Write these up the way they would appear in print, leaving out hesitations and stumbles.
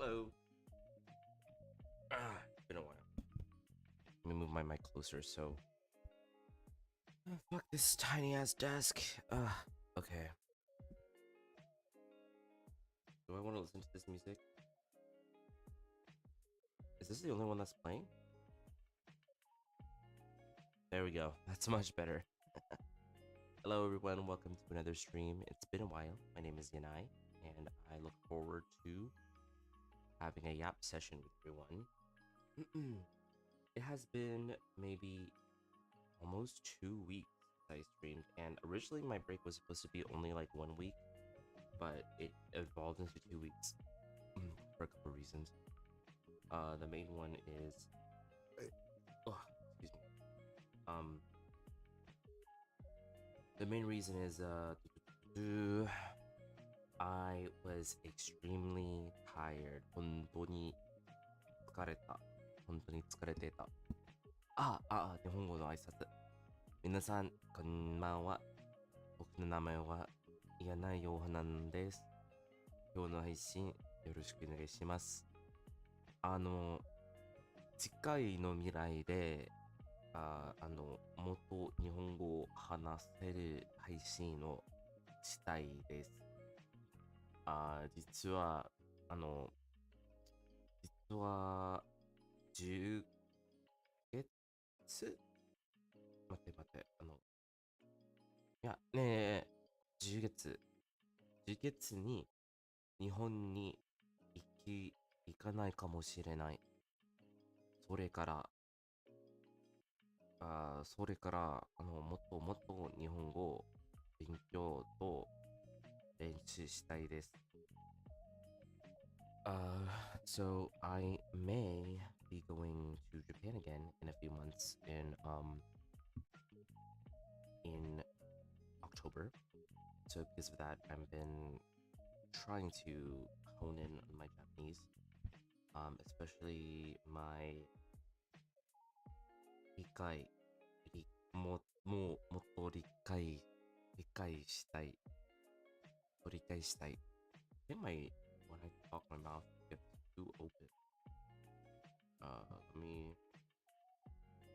Hello. It's been a while. Let me move my mic closer so. Fuck this tiny ass desk. Okay. Do I want to listen to this music? Is this the only one that's playing? There we go. That's much better. Hello, everyone. Welcome to another stream. It's been a while. My name is Yannai, and I look forward to having a yap session with everyone. It has been maybe almost 2 weeks since I streamed, and originally my break was supposed to be only like 1 week, but it evolved into 2 weeks for a couple of reasons. The main one is, excuse me. The main reason is I was extremely tired. 本当に疲れた。本当に疲れてた。日本語の挨拶。皆さん、こんばんは。僕の名前は柳井ヨハナンです。今日の配信よろしくお願いします。次回の未来で、もっと日本語を話せる配信をしたいです。実は、10月待って、10月に日本に行かないかもしれない。それから、もっと日本語を勉強と練習したいです。So I may be going to Japan again in a few months in October. So because of that, I've been trying to hone in on my Japanese, especially my もっと理解したい。I think when I talk, my mouth gets too open. Let me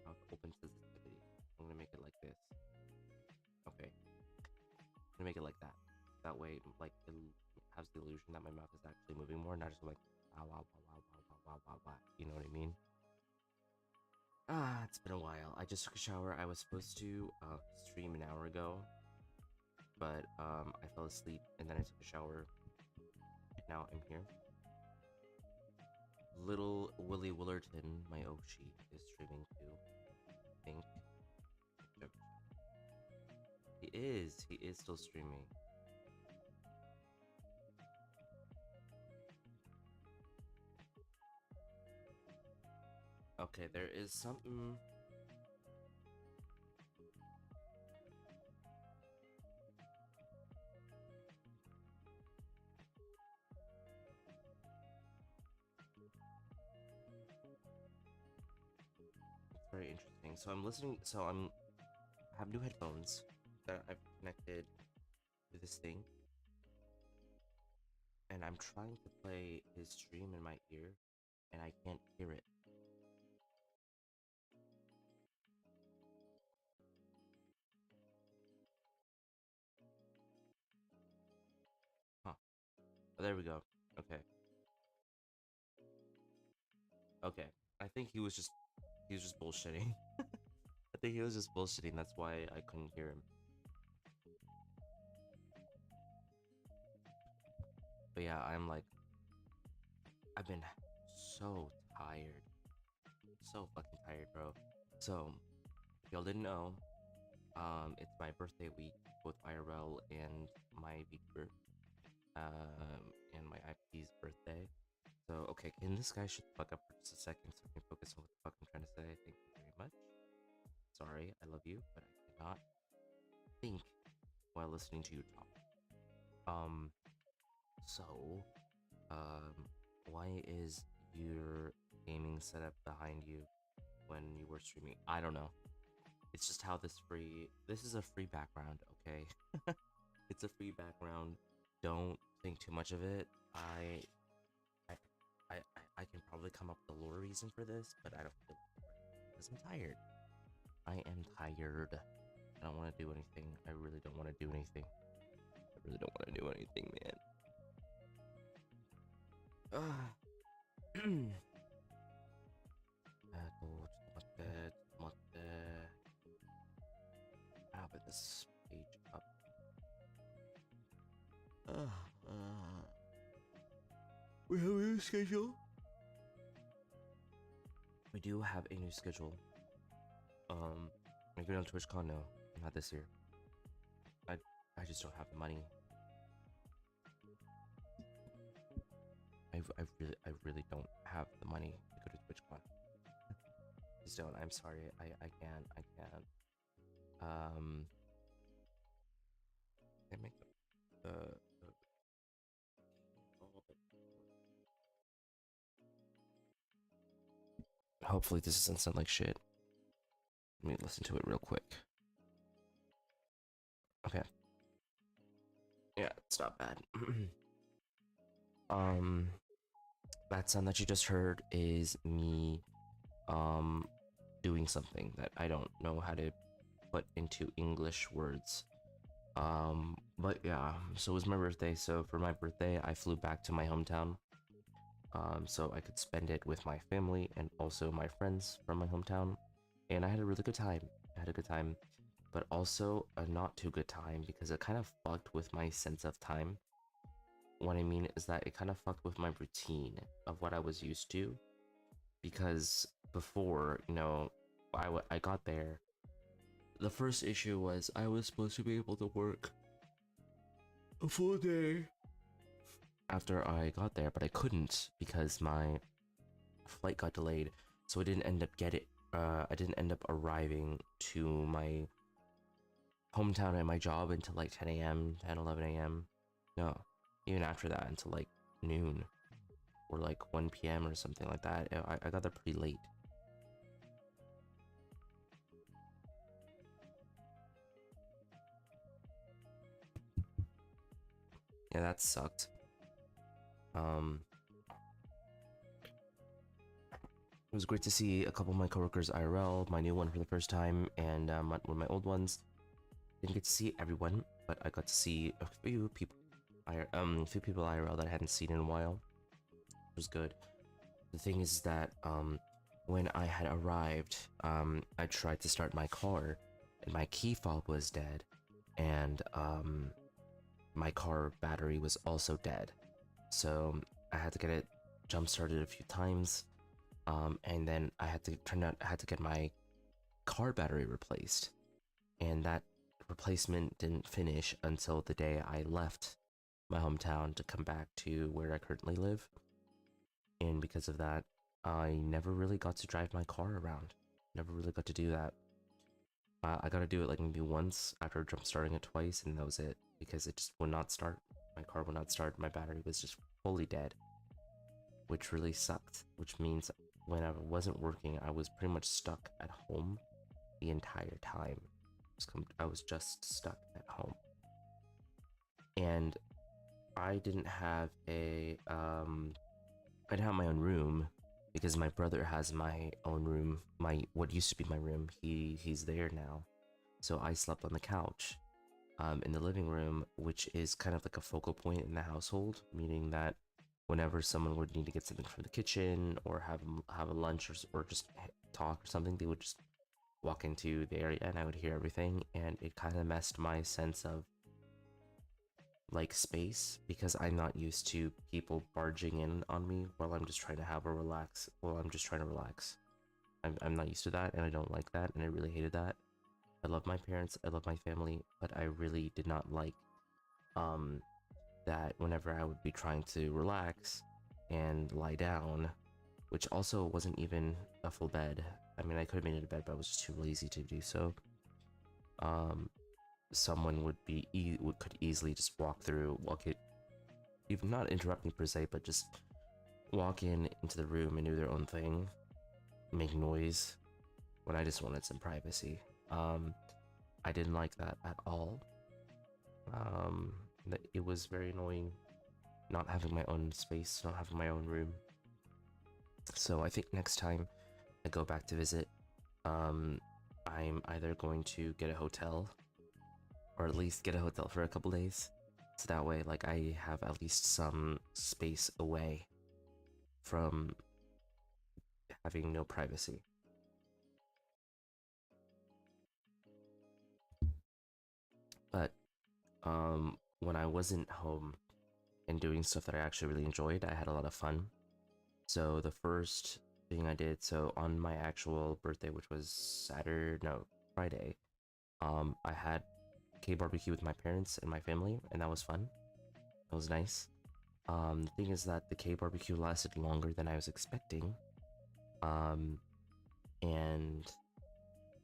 mouth open sensitivity. I'm gonna make it like this. Okay. I'm gonna make it like that. That way, like, it has the illusion that my mouth is actually moving more, not just like, wow. You know what I mean? It's been a while. I just took a shower. I was supposed to stream an hour ago, but I fell asleep and then I took a shower. Now I'm here. Little Willie Willerton, my Oshi, is streaming too. I think. He is still streaming. Okay, there is something. It's very interesting. So I'm listening. I have new headphones that I've connected to this thing, and I'm trying to play his stream in my ear, and I can't hear it. Huh. Oh, there we go. Okay. I think he was just bullshitting. I think he was just bullshitting. That's why I couldn't hear him. But yeah, I've been so tired. So fucking tired, bro. So, if y'all didn't know, it's my birthday week, both IRL and my Vtuber, and my IP's birthday. So, okay, can this guy shut the fuck up for just a second so I can focus on what the fuck I'm trying to say? Thank you very much. Sorry, I love you, but I cannot think while listening to you talk. Why is your gaming setup behind you when you were streaming? I don't know. It's just how this is a free background, okay? It's a free background. Don't think too much of it. reason for this, but I don't feel like it because I'm tired. I am tired. I don't want to do anything. I really don't want to do anything. I really don't want to do anything, man. I'll put this page up. We have a new schedule. We do have a new schedule. Are you going on TwitchCon? No, not this year. I just don't have the money. I really don't have the money to go to TwitchCon. Just don't. I'm sorry. I can't. They make the hopefully this doesn't sound like shit. Let me listen to it real quick. Okay. Yeah, it's not bad. That sound that you just heard is me doing something that I don't know how to put into English words. But yeah, so it was my birthday. So for my birthday, I flew back to my hometown. So I could spend it with my family and also my friends from my hometown. And I had a really good time. But also a not too good time because it kind of fucked with my sense of time. What I mean is that it kind of fucked with my routine of what I was used to. Because before, you know, I got there. The first issue was I was supposed to be able to work a full day after I got there, but I couldn't because my flight got delayed. So I didn't end up arriving to my hometown and my job until like 10 a.m., 10, 11 a.m. No, even after that until like noon or like 1 p.m. or something like that. I got there pretty late. Yeah, that sucked. It was great to see a couple of my coworkers IRL, my new one for the first time, and one of my old ones. Didn't get to see everyone, but I got to see a few people IRL that I hadn't seen in a while. It was good. The thing is that when I had arrived, I tried to start my car, and my key fob was dead, and my car battery was also dead. So I had to get it jump started a few times, and then I had to get my car battery replaced, and that replacement didn't finish until the day I left my hometown to come back to where I currently live. And because of that, I never really got to drive my car around. Never really got to do that. I got to do it like maybe once after jump starting it twice, and that was it, because it just would not start. My car would not start. My battery was just fully dead, which really sucked, which means when I wasn't working, I was pretty much stuck at home the entire time. I was just stuck at home. And I didn't have I didn't have my own room because my brother has my own room, what used to be my room. He's there now. So I slept on the couch in the living room, which is kind of like a focal point in the household, meaning that whenever someone would need to get something from the kitchen or have a lunch or just talk or something, they would just walk into the area and I would hear everything, and it kind of messed my sense of like space because I'm not used to people barging in on me while I'm just trying to relax. I'm not used to that, and I don't like that, and I really hated that. I love my parents, I love my family, but I really did not like that whenever I would be trying to relax and lie down, which also wasn't even a full bed. I mean, I could have made it a bed, but I was just too lazy to do so. Someone could easily just even not interrupt me per se, but just walk into the room and do their own thing, make noise when I just wanted some privacy. I didn't like that at all. It was very annoying not having my own space, not having my own room. So I think next time I go back to visit, I'm either going to get a hotel, or at least get a hotel for a couple days, so that way like I have at least some space away from having no privacy. But when I wasn't home and doing stuff that I actually really enjoyed, I had a lot of fun. So the first thing I did, so on my actual birthday, which was Friday, I had K barbecue with my parents and my family, and that was fun. It was nice. The thing is that the K barbecue lasted longer than I was expecting. And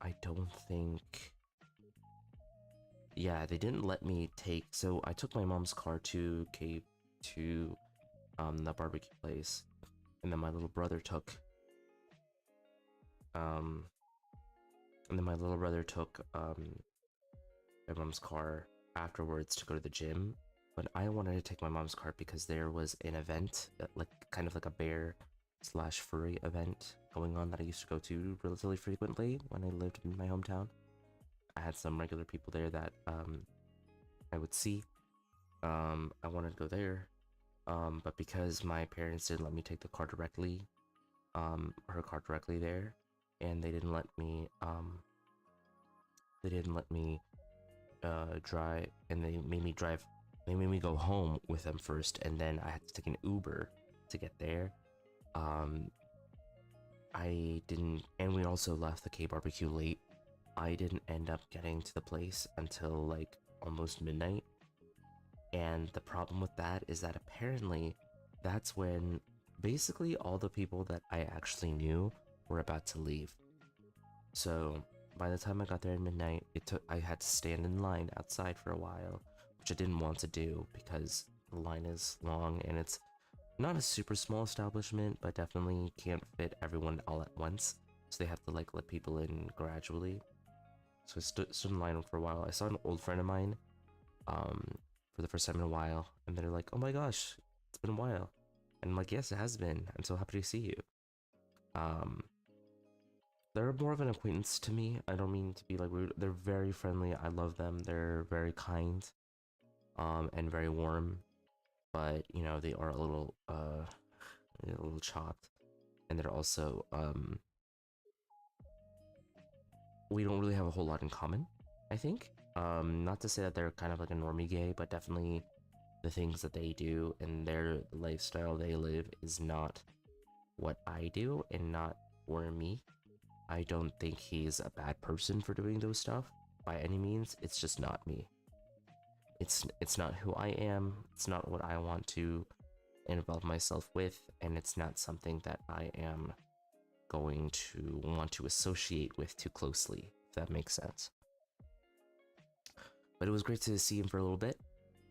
I don't think, yeah, they didn't let me take, so I took my mom's car to the barbecue place, and then my little brother took um my mom's car afterwards to go to the gym. But I wanted to take my mom's car because there was an event, like kind of like a bear slash furry event going on that I used to go to relatively frequently when I lived in my hometown. I had some regular people there that I would see. I wanted to go there, but because my parents didn't let me take the car directly, her car directly there, and they didn't let me drive, and they made me drive. They made me go home with them first, and then I had to take an Uber to get there. I didn't, and we also left the K barbecue late. I didn't end up getting to the place until like almost midnight. And the problem with that is that apparently that's when basically all the people that I actually knew were about to leave. So by the time I got there at midnight, I had to stand in line outside for a while, which I didn't want to do because the line is long and it's not a super small establishment, but definitely can't fit everyone all at once. So they have to like let people in gradually. So I stood in line for a while. I saw an old friend of mine for the first time in a while, and they're like, "Oh my gosh, it's been a while." And I'm like, "Yes, it has been. I'm so happy to see you." They're more of an acquaintance to me. I don't mean to be like rude. They're very friendly. I love them. They're very kind, and very warm. But you know, they are a little chopped, and they're also we don't really have a whole lot in common, I think. Not to say that they're kind of like a normie gay, but definitely the things that they do and their lifestyle they live is not what I do and not for me. I don't think he's a bad person for doing those stuff by any means. It's just not me. It's not who I am. It's not what I want to involve myself with, and it's not something that I am going to want to associate with too closely, if that makes sense. But it was great to see him for a little bit.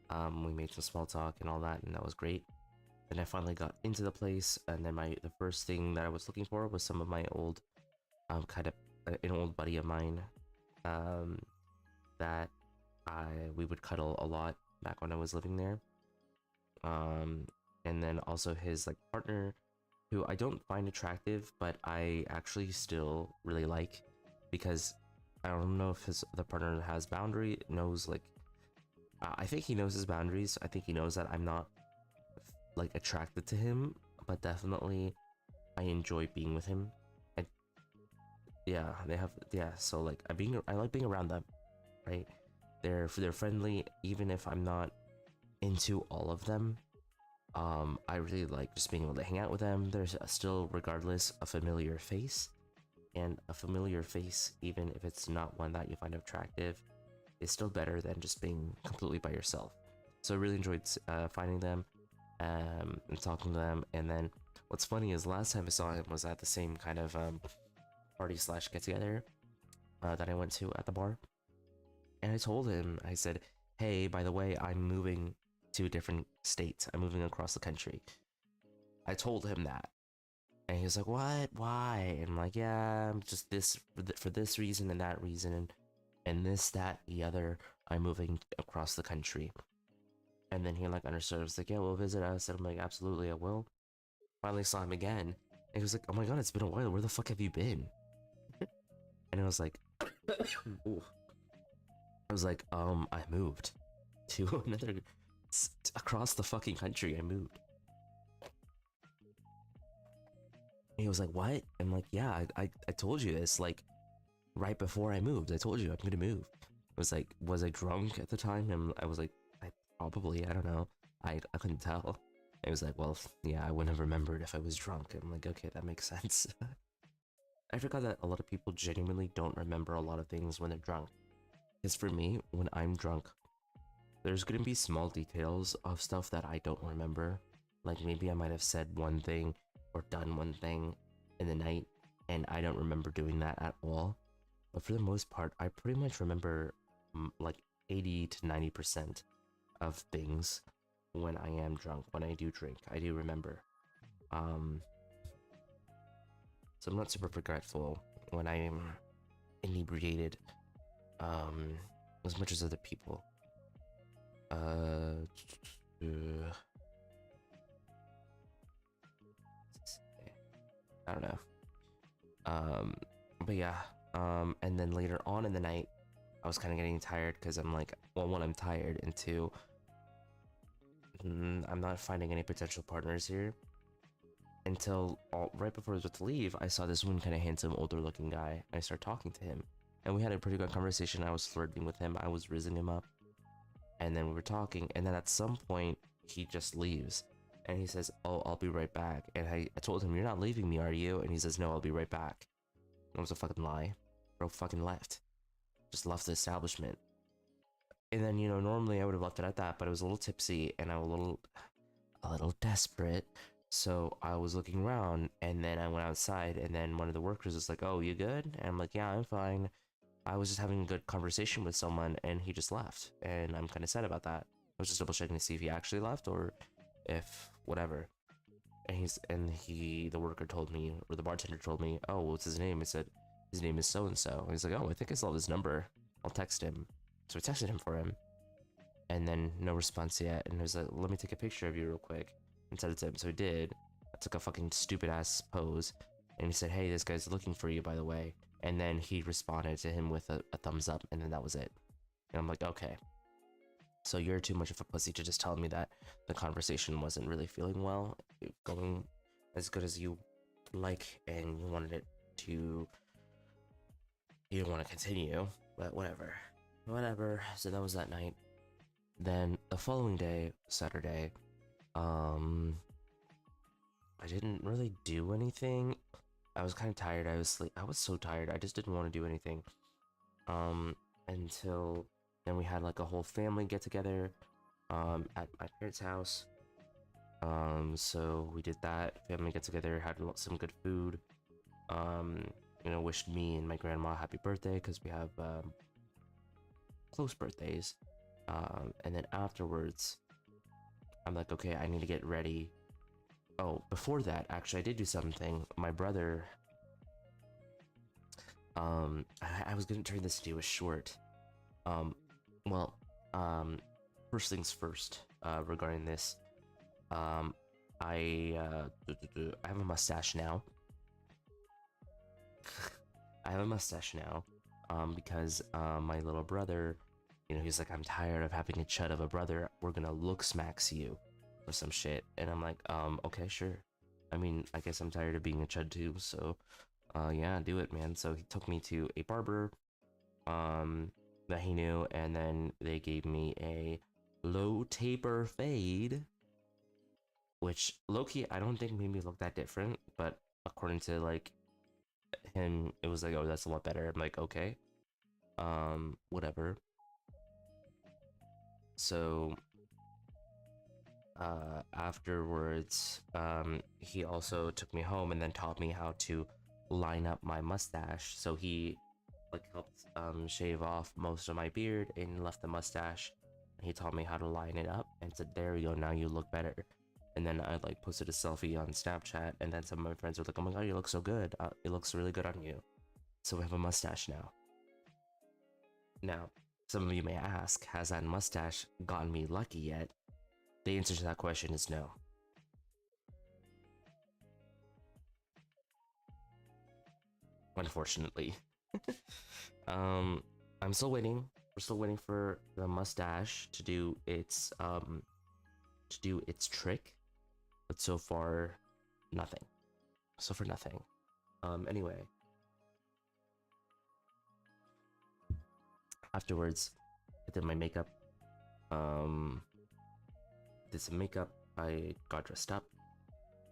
We made some small talk and all that, and that was great. Then I finally got into the place, and then the first thing that I was looking for was some of my old, an old buddy of mine, that we would cuddle a lot back when I was living there. And then also his like partner, who I don't find attractive, but I actually still really like, because I don't know if the partner has knows like, I think he knows his boundaries. I think he knows that I'm not like attracted to him, but definitely I enjoy being with him. And yeah, so like I like being around them, right? They're friendly, even if I'm not into all of them. I really like just being able to hang out with them. There's still, regardless, a familiar face, and a familiar face, even if it's not one that you find attractive, is still better than just being completely by yourself. So I really enjoyed finding them and talking to them. And then what's funny is last time I saw him was at the same kind of party slash get together that I went to at the bar. And I told him, I said, "Hey, by the way, I'm moving to a different state. I'm moving across the country." I told him that. And he was like, "What? Why?" And I'm like, "Yeah, I'm just for this reason and that reason, and this, that, the other. I'm moving across the country." And then he like understood. I was like, "Yeah, well, visit us." And I'm like, "Absolutely, I will." Finally saw him again, And he was like, oh my god, it's been a while. Where the fuck have you been? And I was like, ooh. I was like, I moved to another, across the fucking country. I moved. And he was like, what? I'm like, yeah, I told you this, like, right before I moved. I told you I'm gonna move. I was like, was I drunk at the time? And I was like, I don't know. I couldn't tell. And he was like, well, yeah, I wouldn't have remembered if I was drunk. I'm like, okay, that makes sense. I forgot that a lot of people genuinely don't remember a lot of things when they're drunk. Because for me, when I'm drunk, there's gonna be small details of stuff that I don't remember. Like maybe I might have said one thing or done one thing in the night, and I don't remember doing that at all. But for the most part, I pretty much remember like 80 to 90% of things when I am drunk. When I do drink, I do remember. So I'm not super forgetful when I am inebriated, as much as other people. I don't know. But yeah. And then later on in the night, I was kind of getting tired because I'm like, well, one, I'm tired, and two, I'm not finding any potential partners here. Until right before I was about to leave, I saw this one kind of handsome, older-looking guy. I started talking to him, and we had a pretty good conversation. I was flirting with him. I was rizzing him up, and then we were talking. And then at some point, he just leaves, and he says, "Oh, I'll be right back." And I told him, "You're not leaving me, are you?" And he says, "No, I'll be right back." It was a fucking lie. Bro fucking left. Just left the establishment. And then, you know, normally I would have left it at that, but I was a little tipsy and I was a little desperate. So I was looking around, and then I went outside, and then one of the workers was like, "Oh, you good?" And I'm like, "Yeah, I'm fine. I was just having a good conversation with someone," and he just left. And I'm kind of sad about that. I was just double checking to see if he actually left or if whatever. And the worker told me, or the bartender told me, "Oh, what's his name?" I said, "His name is so and so." He's like, "Oh, I think I saw his number. I'll text him." So I texted him for him, and then no response yet. And he was like, "Let me take a picture of you real quick," and sent it to him. So he did. I took a fucking stupid ass pose, and he said, "Hey, this guy's looking for you, by the way." And then he responded to him with a thumbs up, and then that was it. And I'm like, okay. So you're too much of a pussy to just tell me that the conversation wasn't really feeling well, going as good as you like, and you wanted it to, you didn't want to continue, but whatever. So that was that night. Then the following day, Saturday, I didn't really do anything. I was kind of tired. I was so tired. I just didn't want to do anything. Until then we had like a whole family get together, at my parents' house. So we did that family get together, had some good food. You know, wished me and my grandma happy birthday because we have close birthdays. And then afterwards, I'm like, okay, I need to get ready. Oh, before that, actually, I did do something. My brother, I was gonna turn this into a short. Well, first things first, regarding this, I have a mustache now. I have a mustache now, because, my little brother, you know, he's like, "I'm tired of having a chud of a brother. We're gonna look smacks you," or some shit. And I'm like, okay, sure. I mean, I guess I'm tired of being a chud too, so, yeah, do it, man. So he took me to a barber, that he knew, and then they gave me a low taper fade, which low-key I don't think made me look that different, but according to like him, it was like, "Oh, that's a lot better." I'm like, okay, whatever. So afterwards, he also took me home and then taught me how to line up my mustache. So he like helped shave off most of my beard and left the mustache. And he taught me how to line it up and said, "There you go, now you look better." And then I like posted a selfie on Snapchat, and then some of my friends were like, "Oh my god, you look so good. It looks really good on you." So we have a mustache now. Now, some of you may ask, has that mustache gotten me lucky yet? The answer to that question is no. unfortunately. I'm still waiting. We're still waiting for the mustache to do its trick, but so far, nothing. So far, nothing. Anyway, afterwards, I did my makeup. Did some makeup. I got dressed up,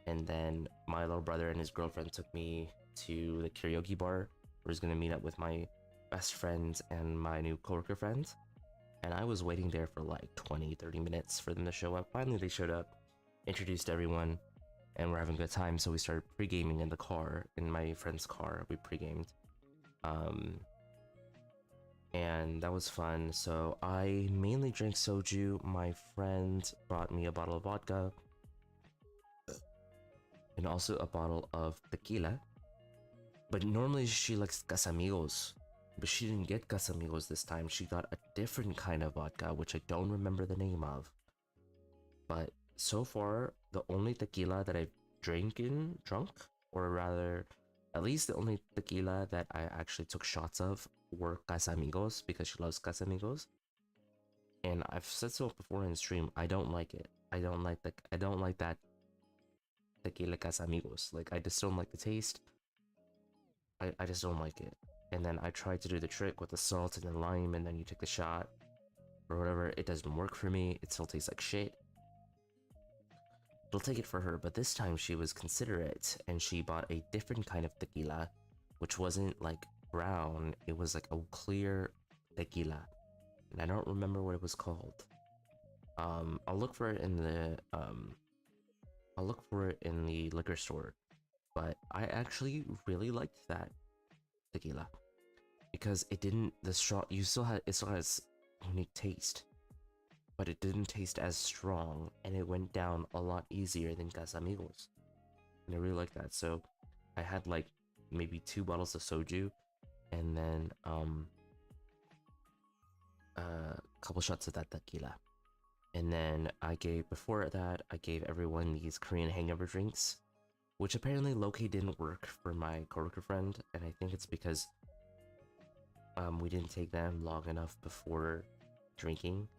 and then my little brother and his girlfriend took me to the karaoke bar. Where I was gonna meet up with my best friend and my new coworker friend. And I was waiting there for like 20-30 minutes for them to show up. Finally, they showed up, introduced everyone, and we're having a good time. So we started pre-gaming in the car, in my friend's car. We pre-gamed. And that was fun. So I mainly drank soju. My friend brought me a bottle of vodka and also a bottle of tequila. But normally she likes Casamigos, but she didn't get Casamigos this time. She got a different kind of vodka, which I don't remember the name of. But so far, the only tequila that I've drunk, or rather, at least the only tequila that I actually took shots of were Casamigos, because she loves Casamigos. And I've said so before in stream, I don't like it. I don't like that tequila Casamigos. Like, I just don't like the taste. I just don't like it. And then I tried to do the trick with the salt and the lime, and then you take the shot or whatever. It doesn't work for me. It still tastes like shit. I'll take it for her, but this time she was considerate, and she bought a different kind of tequila, which wasn't like brown. It was like a clear tequila, and I don't remember what it was called. I'll look for it in the liquor store. But I actually really liked that tequila because it didn't. It still has unique taste, but it didn't taste as strong, and it went down a lot easier than Casamigos, and I really like that. So I had like maybe 2 bottles of soju, and then a couple shots of that tequila, and then before that I gave everyone these Korean hangover drinks, which apparently low-key didn't work for my coworker friend, and I think it's because we didn't take them long enough before drinking.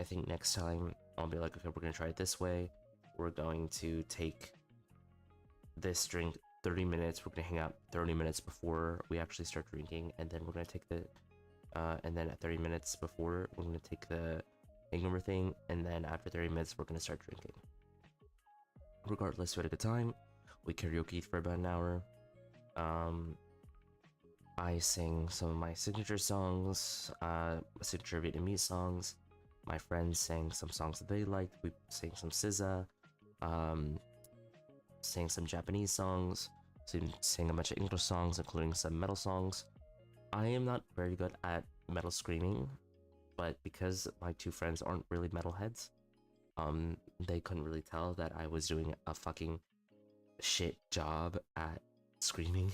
I think next time I'll be like, okay, we're gonna try it this way. We're going to take this drink 30 minutes. We're gonna hang out 30 minutes before we actually start drinking, and then we're gonna take and then at 30 minutes before, we're gonna take the hangover thing, and then after 30 minutes, we're gonna start drinking. Regardless, we had a good time. We karaoke'd for about an hour. I sang some of my signature songs, signature Vietnamese songs. My friends sang some songs that they liked. We sang some SZA, sang some Japanese songs, sang a bunch of English songs, including some metal songs. I am not very good at metal screaming, but because my 2 friends aren't really metalheads, they couldn't really tell that I was doing a fucking shit job at screaming.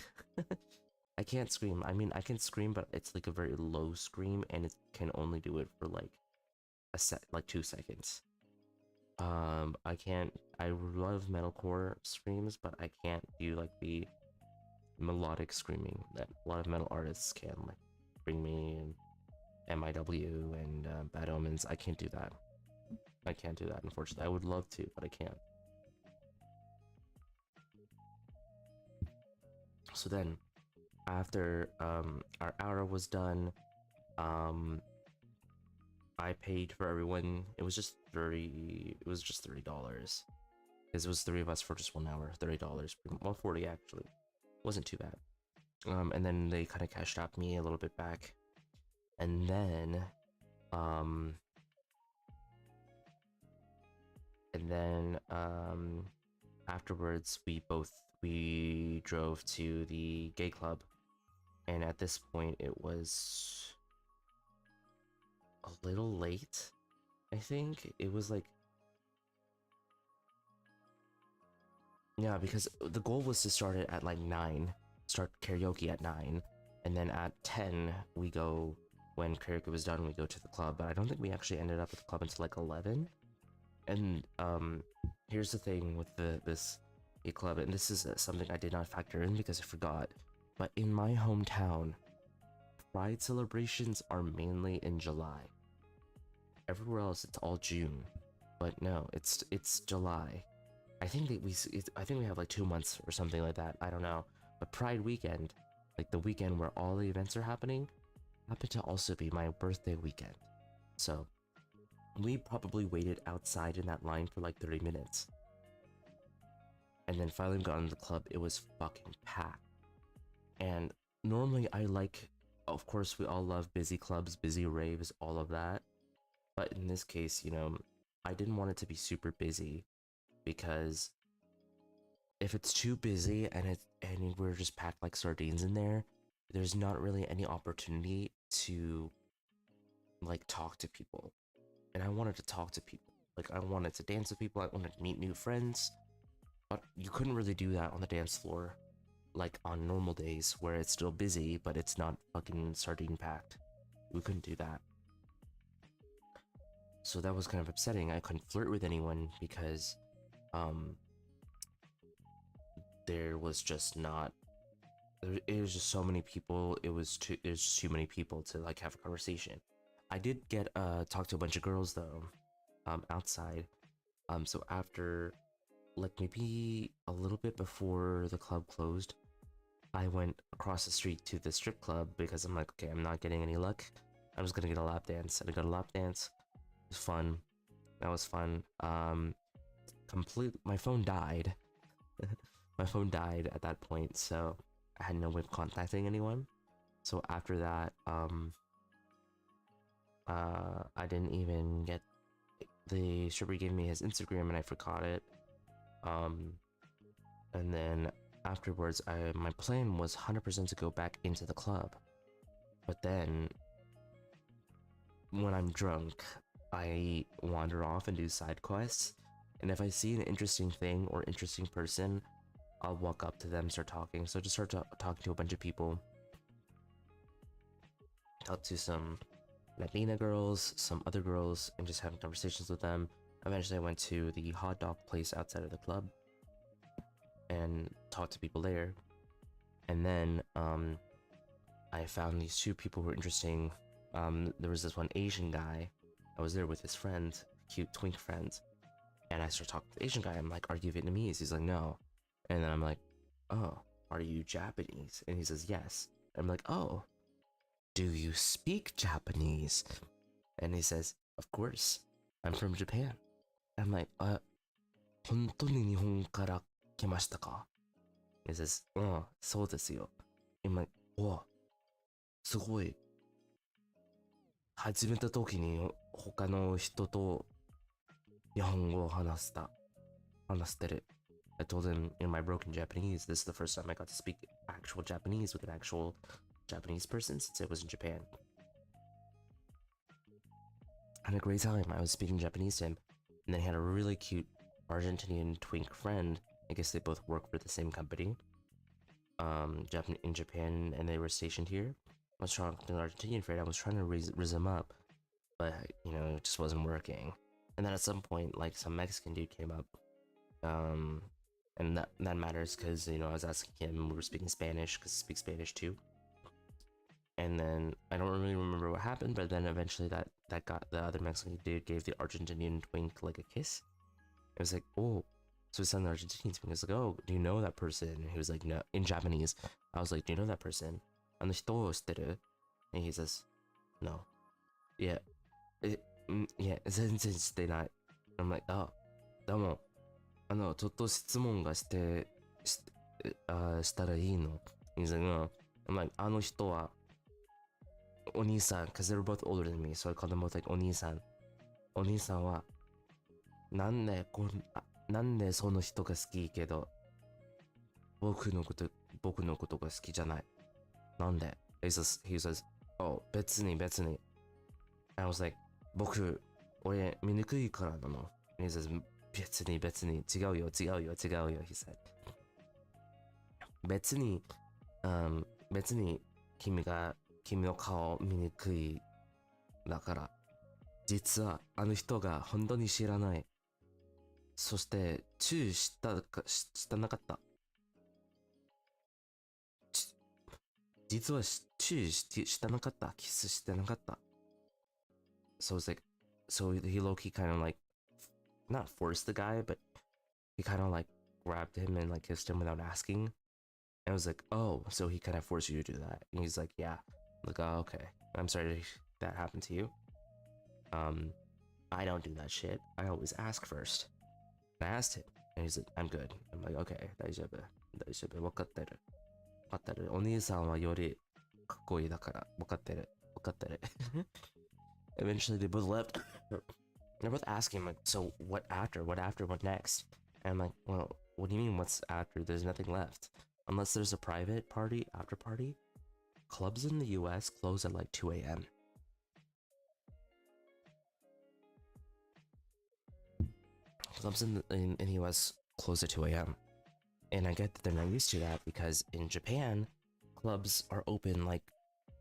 I can't scream. I mean, I can scream, but it's like a very low scream, and it can only do it for like 2 seconds. I can't. I love metalcore screams, but I can't do like the melodic screaming that a lot of metal artists can, like Bring Me and MIW and Bad Omens. I can't do that. I can't do that, unfortunately. I would love to, but I can't. So then, after our hour was done, I paid for everyone. It was just $30. Because it was 3 of us for just 1 hour. $30, $140 actually. Wasn't too bad. And then they kind of cashed out me a little bit back, and then afterwards we drove to the gay club, and at this point it was a little late. I think it was like, yeah, because the goal was to start it at like 9, start karaoke at 9, and then at 10 we go, when karaoke was done, we go to the club. But I don't think we actually ended up at the club until like 11. And here's the thing with this gay club, and this is something I did not factor in because I forgot. But in my hometown, Pride celebrations are mainly in July. Everywhere else, it's all June. But no, it's July. I think that I think we have like 2 months or something like that. I don't know. But Pride weekend, like the weekend where all the events are happening, happened to also be my birthday weekend. So we probably waited outside in that line for like 30 minutes. And then finally got into the club. It was fucking packed. And normally of course we all love busy clubs, busy raves, all of that. But in this case, you know, I didn't want it to be super busy, because if it's too busy and we're just packed like sardines in there, there's not really any opportunity to like talk to people. And I wanted to talk to people. Like I wanted to dance with people, I wanted to meet new friends, but you couldn't really do that on the dance floor like on normal days where it's still busy but it's not fucking sardine packed. We couldn't do that. So that was kind of upsetting. I couldn't flirt with anyone because there was just not, it was just so many people. There's just too many people to like have a conversation. I did get talk to a bunch of girls though, outside. So after like maybe a little bit before the club closed, I went across the street to the strip club because I'm like, okay, I'm not getting any luck. I'm just gonna get a lap dance. And I got a lap dance. It was fun. That was fun. My phone died. My phone died at that point, so I had no way of contacting anyone. So after that, I didn't even get, the stripper gave me his Instagram and I forgot it. And then afterwards, my plan was 100% to go back into the club. But then, when I'm drunk, I wander off and do side quests. And if I see an interesting thing or interesting person, I'll walk up to them, start talking. So I just start talking to a bunch of people. Talk to some Latina girls, some other girls, and just having conversations with them. Eventually I went to the hot dog place outside of the club and talked to people there. And then I found these 2 people who were interesting. There was this one Asian guy. I was there with his friend, cute twink friends. And I started talking to the Asian guy. I'm like, are you Vietnamese? He's like, no. And then I'm like, oh, are you Japanese? And he says, yes. I'm like, oh, do you speak Japanese? And he says, of course, I'm from Japan. I'm like, 本当に日本から来ましたか? He says, そうですよ. I'm like, お、すごい。始めた時に他の人と日本語を話してる. I told him in my broken Japanese, this is the first time I got to speak actual Japanese with an actual Japanese person since I was in Japan. I had a great time. I was speaking Japanese to him, and then he had a really cute Argentinian twink friend. I guess they both work for the same company in Japan, and they were stationed here. I was trying to an Argentinian friend. I was trying to raise him up, but you know, it just wasn't working. And then at some point, like some Mexican dude came up, and that matters because you know I was asking him. We were speaking Spanish because he speaks Spanish too. And then I don't really remember what happened, but then eventually the other Mexican dude gave the Argentinian twink like a kiss. It was like, oh, so it's on the Argentinian twink. I was like, oh, do you know that person? And he was like, no, in Japanese. I was like, do you know that person? あの人を知ってる? And he says, no. Yeah. Yeah, 全然知ってない. I'm like, oh, どうも。ちょっと質問がしたらいいの? He's like, no. I'm like, あの人はお兄さん, because they were both older than me, so I called them both like お兄さん. お兄さんはなんでその人が好きけど僕のことが好きじゃない? なんで? He says, oh, 別に. And I was like, 俺醜いからなの? And he says, 別に違うよ he said. 別に君の顔醜いだから実はあの人が本当に知らない。そして注意したなかった。実はしてなかった。キスしてなかった. So it's like, so he low-key kind of like, not forced the guy, but he kind of like grabbed him and like kissed him without asking. And I was like, oh, so he kind of forced you to do that. And he's like, yeah. I'm like, oh, okay. I'm sorry that happened to you. I don't do that shit. I always ask first. And I asked him, and he's like, I'm good. I'm like, okay, 大丈夫。大丈夫。分かってる。分かってる。お兄さんはよりかっこいいだから。分かってる。分かってる。Eventually, they both left. They're both asking, like, so what after? What after? What next? And I'm like, well, what do you mean what's after? There's nothing left. Unless there's a private party, after party. Clubs in the US close at like 2 a.m. Clubs in the US close at 2 a.m. And I get that they're not used to that because in Japan, clubs are open like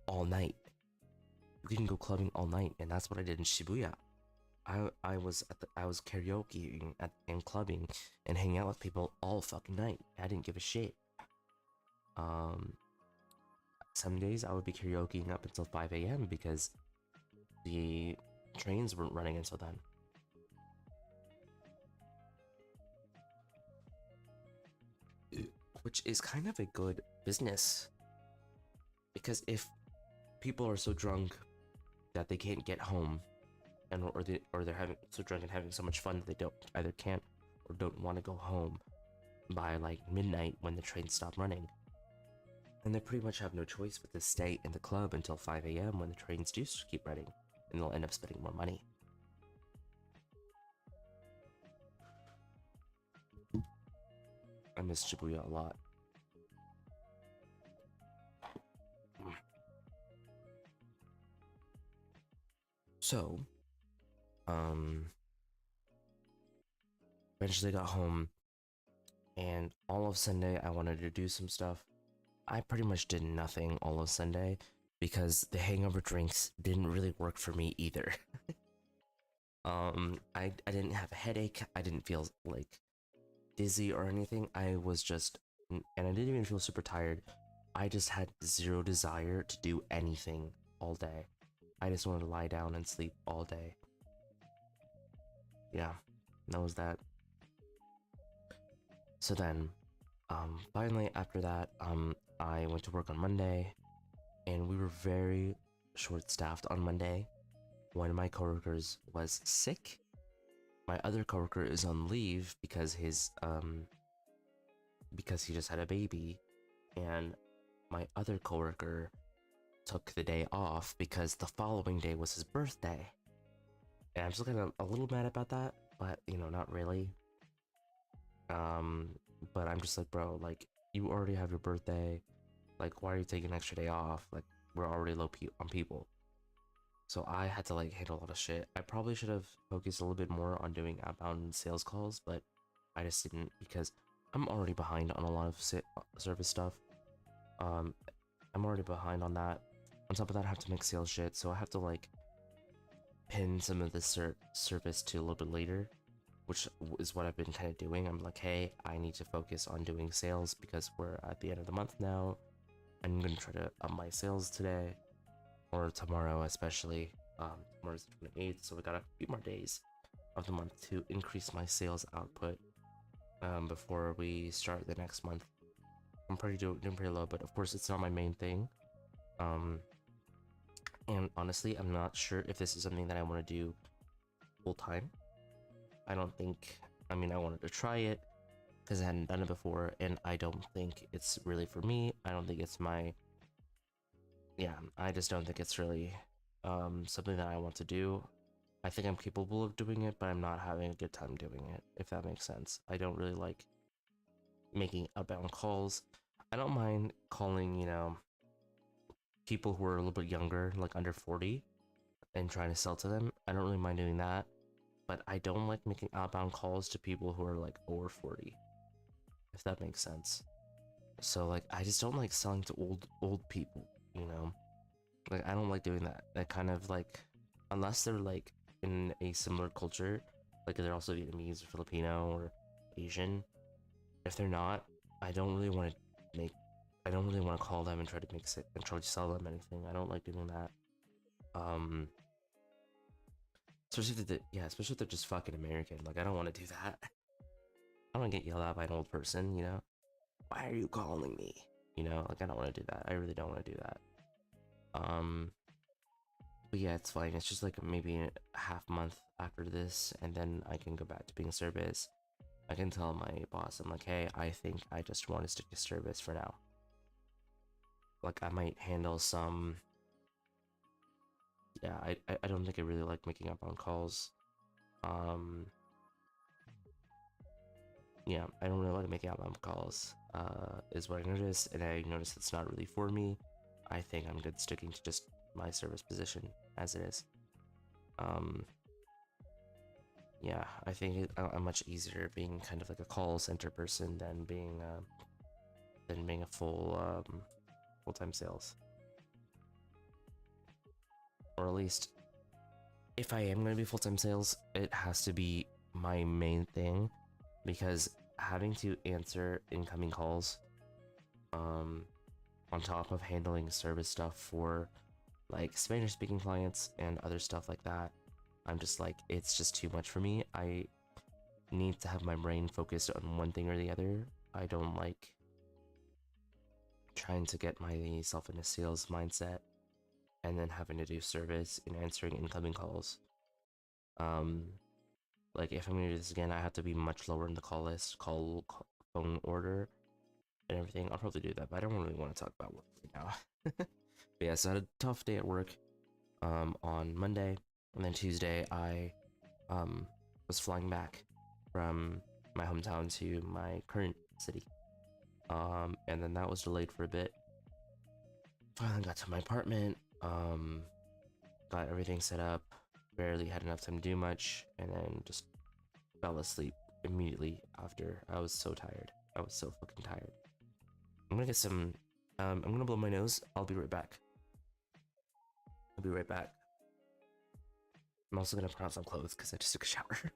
all night. You can go clubbing all night, and that's what I did in Shibuya. I was karaokeing and clubbing and hanging out with people all fucking night. I didn't give a shit. Some days I would be karaokeing up until 5 a.m. because the trains weren't running until then. Which is kind of a good business. Because if people are so drunk that they can't get home, and or they're having so drunk and having so much fun that they either can't or don't want to go home by like midnight when the trains stop running, and they pretty much have no choice but to stay in the club until 5 a.m. when the trains do keep running, and they'll end up spending more money. I miss Shibuya a lot. So, eventually got home, and all of Sunday I wanted to do some stuff. I pretty much did nothing all of Sunday because the hangover drinks didn't really work for me either. I didn't have a headache. I didn't feel like dizzy or anything. I was just, and I didn't even feel super tired. I just had zero desire to do anything all day. I just wanted to lie down and sleep all day. Yeah, that was that. So then, finally after that, I went to work on Monday, and we were very short-staffed on Monday. One of my coworkers was sick. My other coworker is on leave because he just had a baby, and my other coworker took the day off because the following day was his birthday. And I'm just kind of a little mad about that, but you know, not really. But I'm just like, bro, like, you already have your birthday. Like, why are you taking an extra day off? Like, we're already low on people. So I had to like handle a lot of shit. I probably should have focused a little bit more on doing outbound sales calls, but I just didn't because I'm already behind on a lot of service stuff. I'm already behind on that. On top of that, I have to make sales shit, so I have to like pin some of the service to a little bit later, which is what I've been kind of doing. I'm like, hey, I need to focus on doing sales because we're at the end of the month now. I'm gonna try to up my sales today or tomorrow, especially. Tomorrow's the 28th, so we got a few more days of the month to increase my sales output before we start the next month. I'm doing pretty low, but of course it's not my main thing. And honestly, I'm not sure if this is something that I want to do full time. I don't think, I mean, I wanted to try it because I hadn't done it before, and I don't think it's really for me. I don't think it's my, yeah, I just don't think it's really something that I want to do. I think I'm capable of doing it, but I'm not having a good time doing it, if that makes sense. I don't really like making outbound calls. I don't mind calling, you know, people who are a little bit younger, like under 40, and trying to sell to them. I don't really mind doing that, but I don't like making outbound calls to people who are like over 40, if that makes sense. So like, I just don't like selling to old people, you know? Like, I don't like doing that. That kind of like, unless they're like in a similar culture, like they're also Vietnamese or Filipino or Asian. If they're not, I don't really want to make I don't really want to call them and try to mix it and try to sell them anything. I don't like doing that. Especially if especially if they're just fucking American. Like, I don't want to do that. I don't want to get yelled at by an old person, you know? Why are you calling me? You know, like, I don't want to do that. I really don't want to do that. But yeah, it's fine. It's just like maybe a half month after this, and then I can go back to being service. I can tell my boss, I'm like, hey, I think I just want to stick to service for now. Like, I might handle some. Yeah, I don't think I really like making up on calls. Yeah, I don't really like making up on calls. Is what I noticed, and I noticed it's not really for me. I think I'm good sticking to just my service position as it is. Yeah, I think I'm much easier being kind of like a call center person than being a full-time sales. Or at least, if I am going to be full-time sales, it has to be my main thing, because having to answer incoming calls, on top of handling service stuff for like Spanish-speaking clients and other stuff like that, I'm just like, it's just too much for me. I need to have my brain focused on one thing or the other. I don't like trying to get myself in a sales mindset and then having to do service and answering incoming calls. Like, if I'm gonna do this again, I have to be much lower in the call list, phone order, and everything. I'll probably do that, but I don't really want to talk about work right now. But yeah, so I had a tough day at work on Monday, and then Tuesday I was flying back from my hometown to my current city, and then that was delayed for a bit. Finally got to my apartment, got everything set up, barely had enough time to do much, and then just fell asleep immediately after. I was so tired. I was so fucking tired. I'm gonna get some, I'm gonna blow my nose. I'll be right back. I'll be right back. I'm also gonna put on some clothes because I just took a shower.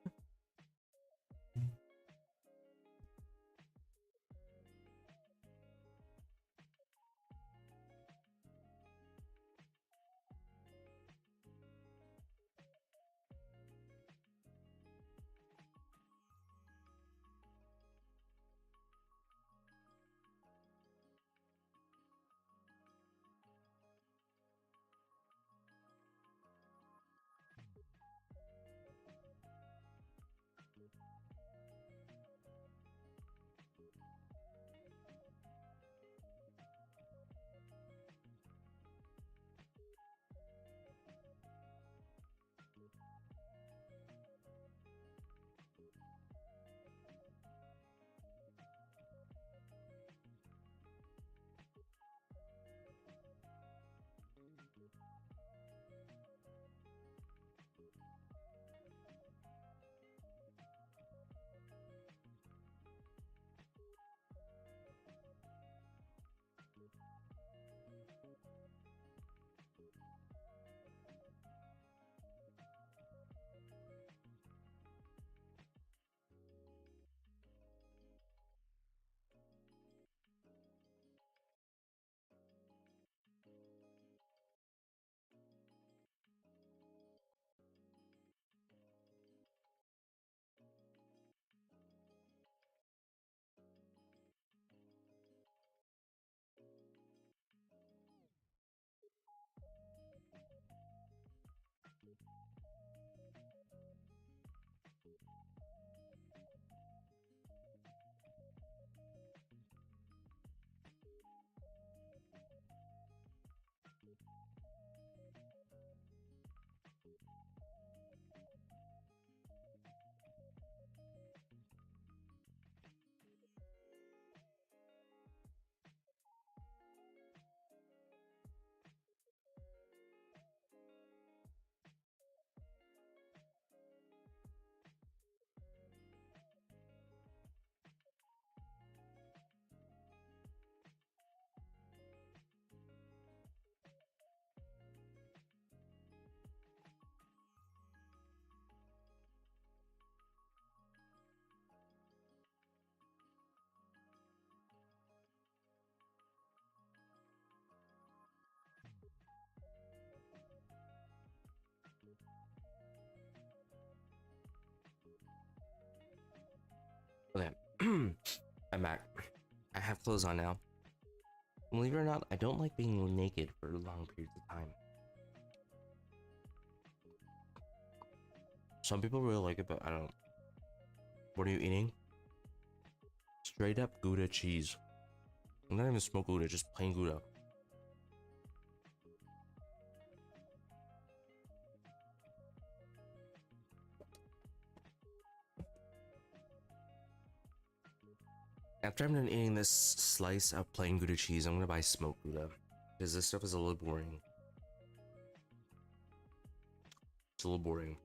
clothes on now. Believe it or not, I don't like being naked for long periods of time. Some people really like it, but I don't. What are you eating? Straight up Gouda cheese. Not even smoked Gouda, just plain Gouda. After I'm done eating this slice of plain Gouda cheese, I'm gonna buy smoked Gouda. Because this stuff is a little boring. It's a little boring.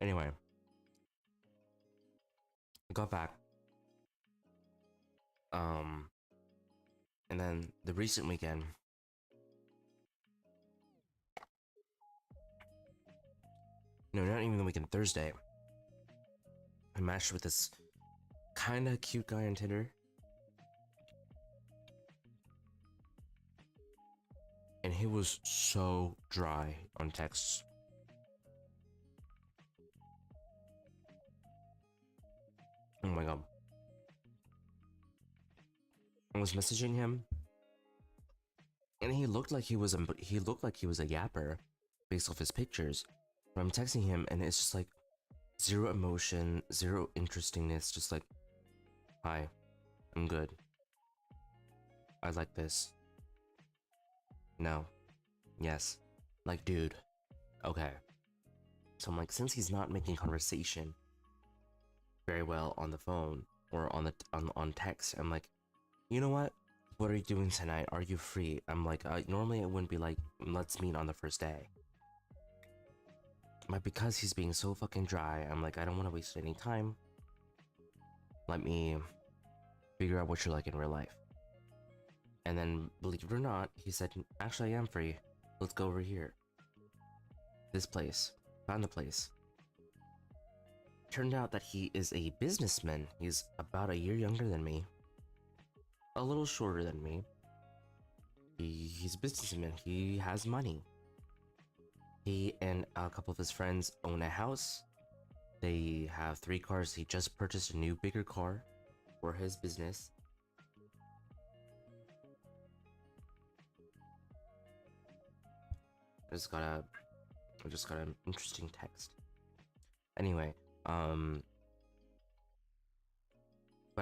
Anyway. I got back. And then the recent weekend. No, not even the weekend, Thursday. I matched with this kinda cute guy on Tinder. And he was so dry on texts. Oh my god. I was messaging him, and he looked like he was a yapper based off his pictures. But I'm texting him, and it's just like zero emotion, zero interestingness, just like, hi, I'm good. I like this. No. Yes. Like, dude. Okay. So I'm like, since he's not making conversation very well on the phone or on text, I'm like, you know what? What are you doing tonight? Are you free? I'm like, normally it wouldn't be like, let's meet on the first day. But because he's being so fucking dry, I'm like, I don't want to waste any time. Let me figure out what you're like in real life. And then, believe it or not, he said, actually, I am free. Let's go over here. This place. Found the place. Turned out that he is a businessman. He's about a year younger than me. A little shorter than me. He's a businessman. He has money. He and a couple of his friends own a house. They have 3 cars. He just purchased a new, bigger car for his business. I just got an interesting text. Anyway, but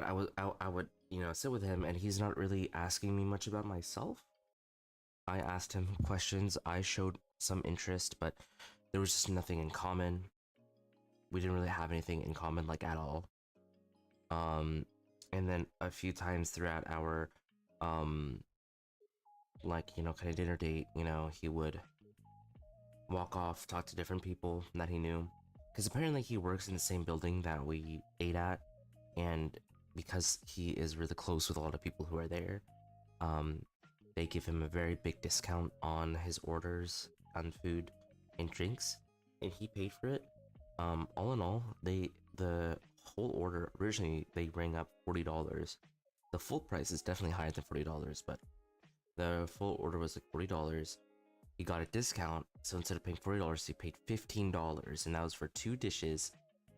I would, you know, sit with him, and he's not really asking me much about myself. I asked him questions. I showed some interest, but there was just nothing in common. We didn't really have anything in common, like, at all. And then a few times throughout our, like, you know, kind of dinner date, you know, he would walk off, talk to different people that he knew, because apparently he works in the same building that we ate at, and because he is really close with a lot of people who are there, they give him a very big discount on his orders on food and drinks, and he paid for it. All in all, the whole order, originally they rang up $40. The full price is definitely higher than $40, but the full order was like $40. He got a discount, so instead of paying $40, he paid $15, and that was for 2 dishes,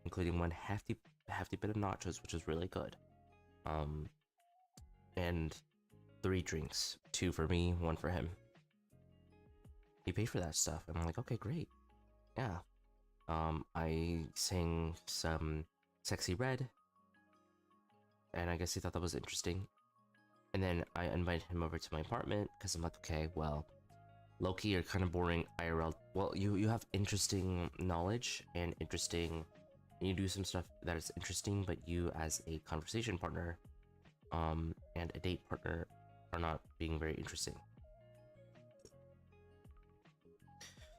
including one hefty bit of nachos, which was really good. And 3 drinks, 2 for me, 1 for him. He paid for that stuff, and I'm like, okay, great, yeah. I sang some Sexy Red, and I guess he thought that was interesting. And then I invited him over to my apartment, because I'm like, okay, well, low-key, you're kind of boring IRL. Well, you have interesting knowledge and you do some stuff that is interesting, but you as a conversation partner, and a date partner are not being very interesting.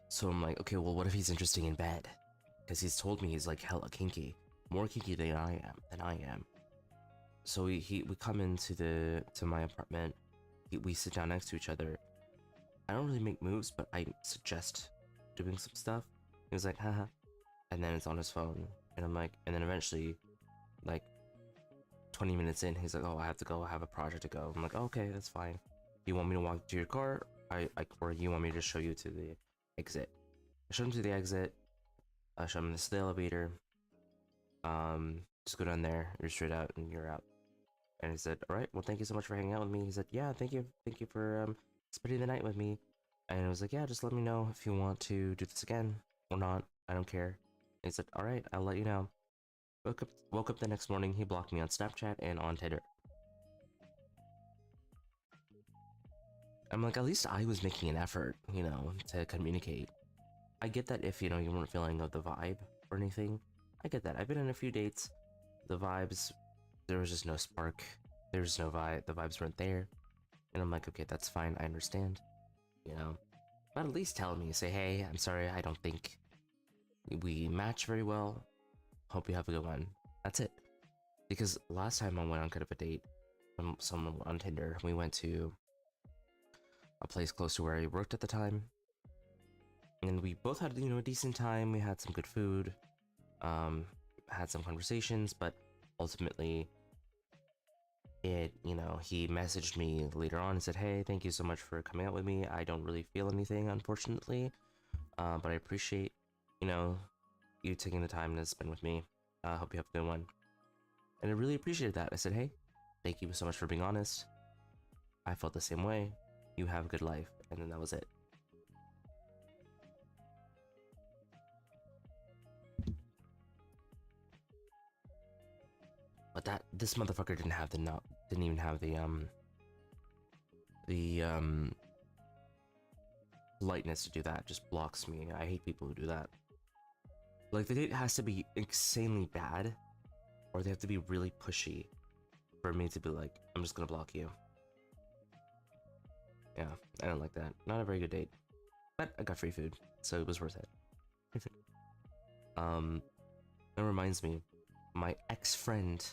So I'm like, okay, well, what if he's interesting in bed? Because he's told me he's like hella kinky, more kinky than I am. So we come into my apartment. We sit down next to each other. I don't really make moves, but I suggest doing some stuff. He was like, haha, and then it's on his phone, and I'm like, and then eventually, like 20 minutes in, he's like, oh, I have to go, I have a project to go. I'm like, oh, okay, that's fine. Do you want me to walk to your car? Or you want me to show you to exit. I showed him to the exit. I showed him this to the elevator. Just go down there, you're straight out, and you're out. And he said, all right, well, thank you so much for hanging out with me. He said, yeah, thank you for spending the night with me. And I was like, yeah, just let me know if you want to do this again or not. I don't care. And he said, all right, I'll let you know. Woke up the next morning. He blocked me on Snapchat and on Tinder. I'm like, at least I was making an effort, you know, to communicate. I get that if, you know, you weren't feeling of the vibe or anything. I get that. I've been on a few dates. The vibes, there was just no spark. There was no vibe. The vibes weren't there. And I'm like, okay, that's fine. I understand. You know? But at least tell me. Say, hey, I'm sorry. I don't think we match very well. Hope you have a good one. That's it. Because last time I went on kind of a date from someone on Tinder, we went to a place close to where I worked at the time. And we both had, you know, a decent time. We had some good food. Had some conversations, but ultimately you know, he messaged me later on and said, hey, thank you so much for coming out with me. I don't really feel anything, unfortunately, but I appreciate, you know, you taking the time to spend with me. I hope you have a good one. And I really appreciated that. I said, hey, thank you so much for being honest. I felt the same way. You have a good life. And then that was it. But this motherfucker didn't even have the lightness to do that. Just blocks me. I hate people who do that. Like, the date has to be insanely bad, or they have to be really pushy for me to be like, I'm just gonna block you. Yeah, I don't like that. Not a very good date. But I got free food, so it was worth it. That reminds me, my ex-friend,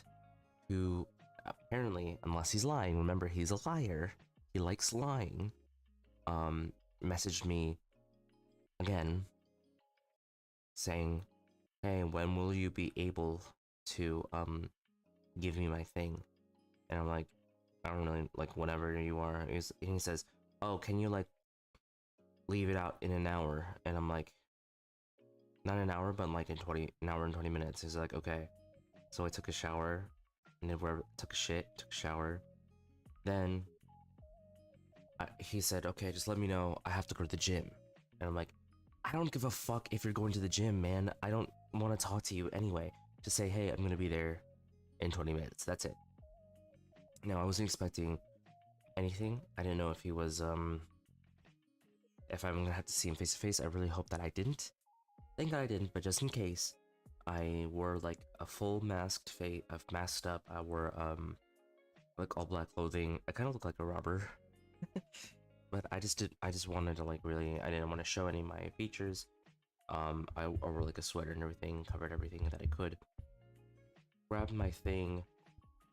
who apparently, unless he's lying, remember, he's a liar, he likes lying, messaged me again saying, hey, when will you be able to give me my thing? And I'm like, I don't know, like, whenever you are. And he says, oh, can you like leave it out in an hour? And I'm like, not an hour, but like an hour and 20 minutes. He's like, okay. So I took a shower, and then took a shit, took a shower. Then he said, okay, just let me know, I have to go to the gym. And I'm like, I don't give a fuck if you're going to the gym, man. I don't want to talk to you anyway. Just say, hey, I'm gonna be there in 20 minutes. That's it. Now, I wasn't expecting anything. I didn't know if he was, if I'm gonna have to see him face to face. I really hope that I didn't. Thank God I didn't, but just in case, I wore like a full masked face, masked up. I wore like all black clothing. I kind of look like a robber. But I just wanted to, like, really, I didn't want to show any of my features. I wore like a sweater and everything, covered everything that I could. Grabbed my thing,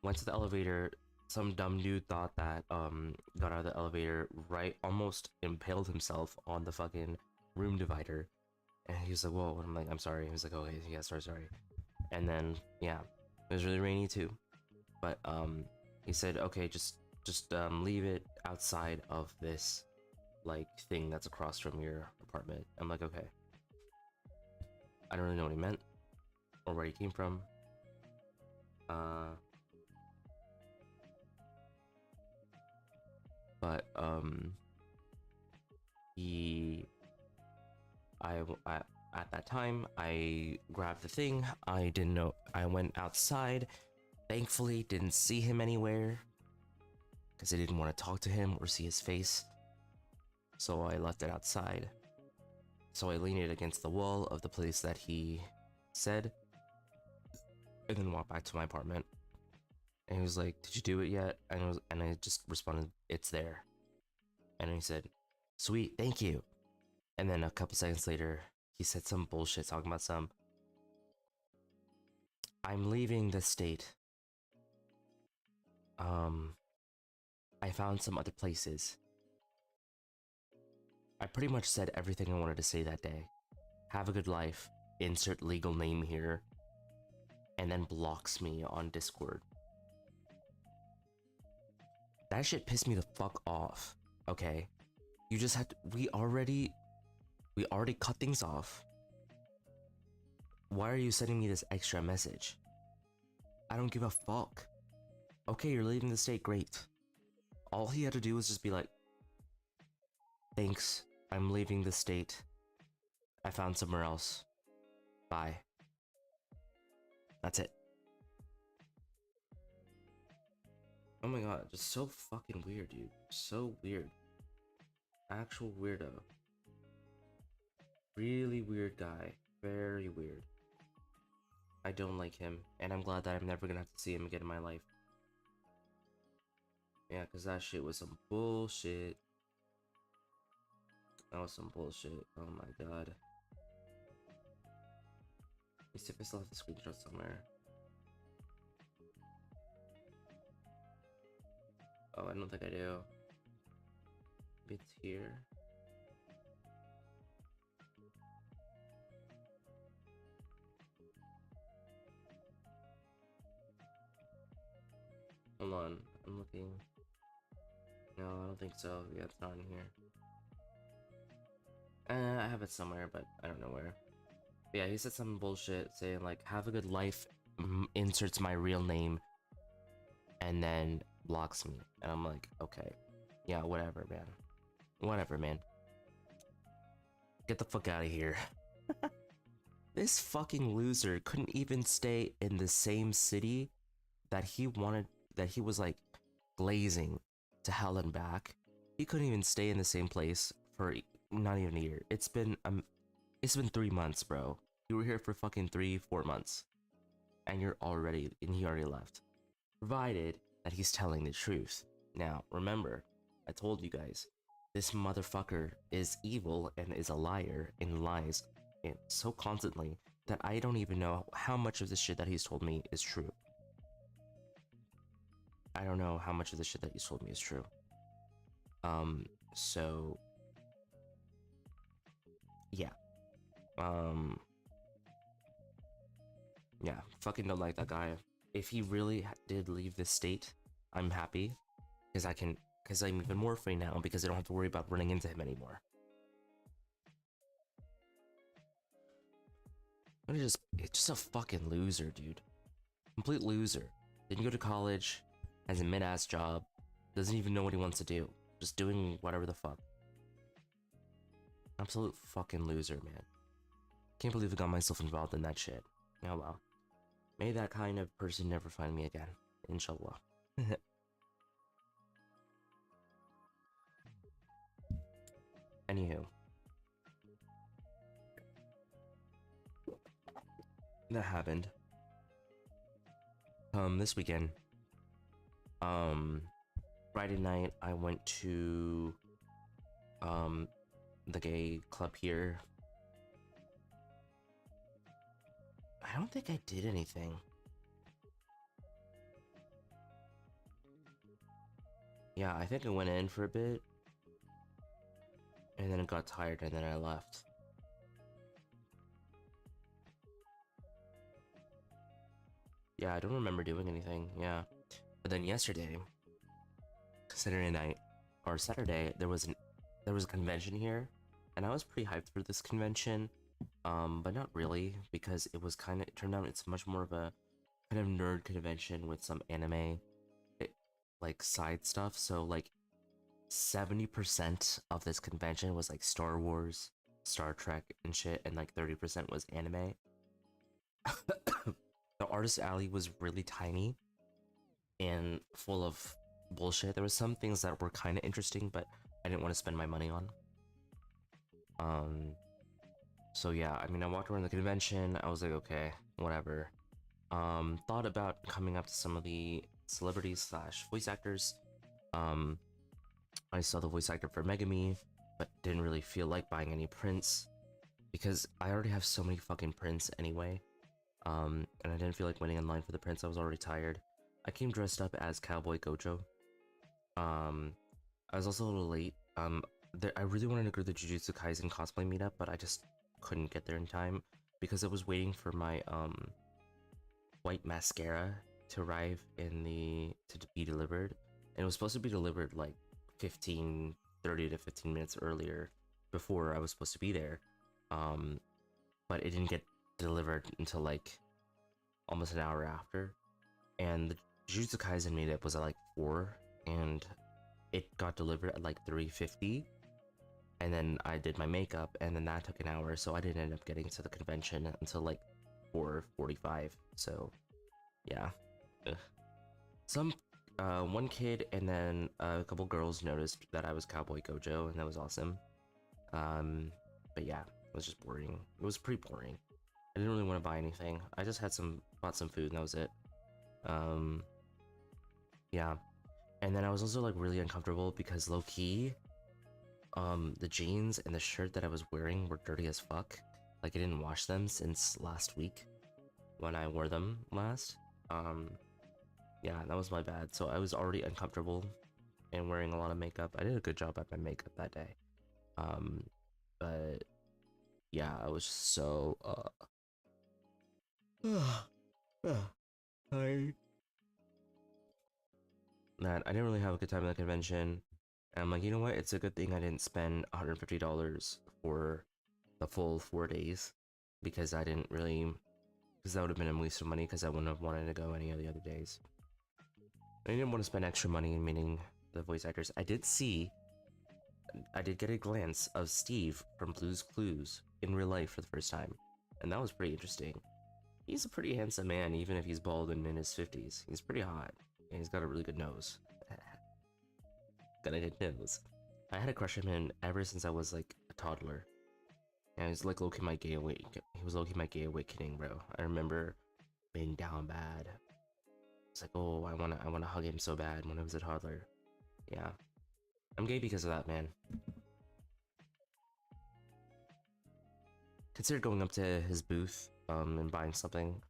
went to the elevator. Some dumb dude thought that got out of the elevator, right, almost impaled himself on the fucking room divider. And he was like, whoa, and I'm like, I'm sorry. He was like, okay, yeah, sorry. And then, yeah, it was really rainy too. But he said, okay, just leave it outside of this, like, thing that's across from your apartment. I'm like, okay. I don't really know what he meant, or where he came from. But at that time, I grabbed the thing. I didn't know. I went outside. Thankfully, didn't see him anywhere, because I didn't want to talk to him or see his face. So I left it outside. So I leaned it against the wall of the place that he said, and then walked back to my apartment. And he was like, did you do it yet? And I just responded, it's there. And he said, sweet, thank you. And then a couple seconds later, he said some bullshit talking about I'm leaving the state. I found some other places. I pretty much said everything I wanted to say that day. Have a good life. Insert legal name here. And then blocks me on Discord. That shit pissed me the fuck off. Okay? You just had to, we already We already cut things off. Why are you sending me this extra message? I don't give a fuck. Okay, you're leaving the state, great. All he had to do was just be like, thanks, I'm leaving the state. I found somewhere else. Bye. That's it. Oh my god, just so fucking weird, dude. So weird. Actual weirdo. Really weird guy. Very weird. I don't like him, and I'm glad that I'm never gonna have to see him again in my life. Yeah, because that shit was some bullshit. That was some bullshit. Oh my god. Let me see if I still have the screenshot somewhere. Oh, I don't think I do. Maybe it's here. Hold on, I'm looking. No, I don't think so. Yeah, it's not in here. I have it somewhere, but I don't know where. But yeah, he said some bullshit saying like, have a good life, inserts my real name, and then blocks me. And I'm like, okay. Yeah, whatever, man. Whatever, man. Get the fuck out of here. This fucking loser couldn't even stay in the same city that he wanted, that he was like glazing to hell and back. He couldn't even stay in the same place for not even a year. It's been 3 months, bro. You were here for fucking 3-4 months, and he already left. Provided that he's telling the truth. Now, remember, I told you guys, this motherfucker is evil and is a liar and lies and so constantly that I don't even know how much of the shit that he's told me is true. I don't know how much of the shit that he's told me is true. So yeah. Yeah, fucking don't like that guy. If he really did leave the state, I'm happy because I'm even more free now because I don't have to worry about running into him anymore. It's just a fucking loser, dude. Complete loser. Didn't go to college, has a mid-ass job, doesn't even know what he wants to do. Just doing whatever the fuck. Absolute fucking loser, man. Can't believe I got myself involved in that shit. Oh well. May that kind of person never find me again. Inshallah. Anywho. That happened. This weekend. Friday night I went to the gay club here. I don't think I did anything. Yeah, I think I went in for a bit and then I got tired and then I left. Yeah, I don't remember doing anything. Yeah, but then yesterday, Saturday night or Saturday, there was a convention here, and I was pretty hyped for this convention, but not really because it turned out it's much more of a kind of nerd convention with some anime, like side stuff. So like 70% of this convention was like Star Wars, Star Trek, and shit, and like 30% was anime. The artist alley was really tiny and full of bullshit. There was some things that were kind of interesting, but I didn't want to spend my money on. So yeah, I mean, I walked around the convention. I was like, okay, whatever. Thought about coming up to some of the celebrities slash voice actors. I saw the voice actor for Megami, but didn't really feel like buying any prints because I already have so many fucking prints anyway. And I didn't feel like waiting in line for the prints. I was already tired. I came dressed up as Cowboy Gojo. I was also a little late. I really wanted to go to the Jujutsu Kaisen cosplay meetup, but I just couldn't get there in time because I was waiting for my white mascara to arrive to be delivered, and it was supposed to be delivered like 30 to 15 minutes earlier, before I was supposed to be there, but it didn't get delivered until like almost an hour after. And the Jujutsu Kaisen meetup was at like 4, and it got delivered at like 3:50. And then I did my makeup, and then that took an hour, so I didn't end up getting to the convention until like 4:45. So yeah. Ugh. Some one kid and then a couple girls noticed that I was Cowboy Gojo, and that was awesome. But yeah, it was just boring. It was pretty boring. I didn't really want to buy anything. I just bought some food, and that was it. Yeah. And then I was also like really uncomfortable because low key, the jeans and the shirt that I was wearing were dirty as fuck. Like I didn't wash them since last week when I wore them last. Yeah, that was my bad. So I was already uncomfortable and wearing a lot of makeup. I did a good job at my makeup that day. But yeah, I was so tired. Man, I didn't really have a good time at the convention. And I'm like, you know what? It's a good thing I didn't spend $150 for the full 4 days, because I didn't really, because that would have been a waste of money, because I wouldn't have wanted to go any of the other days. I didn't want to spend extra money in meeting the voice actors. I did get a glance of Steve from Blue's Clues in real life for the first time, and that was pretty interesting. He's a pretty handsome man, even if he's bald and in his 50s. He's pretty hot, and he's got a really good nose. Got a good nose. I had a crush on him ever since I was like a toddler. And he's like low-key my gay awakening. He was low-key my gay awakening, bro. I remember being down bad. It's like, oh, I wanna hug him so bad when I was a toddler. Yeah. I'm gay because of that, man. Consider going up to his booth, and buying something,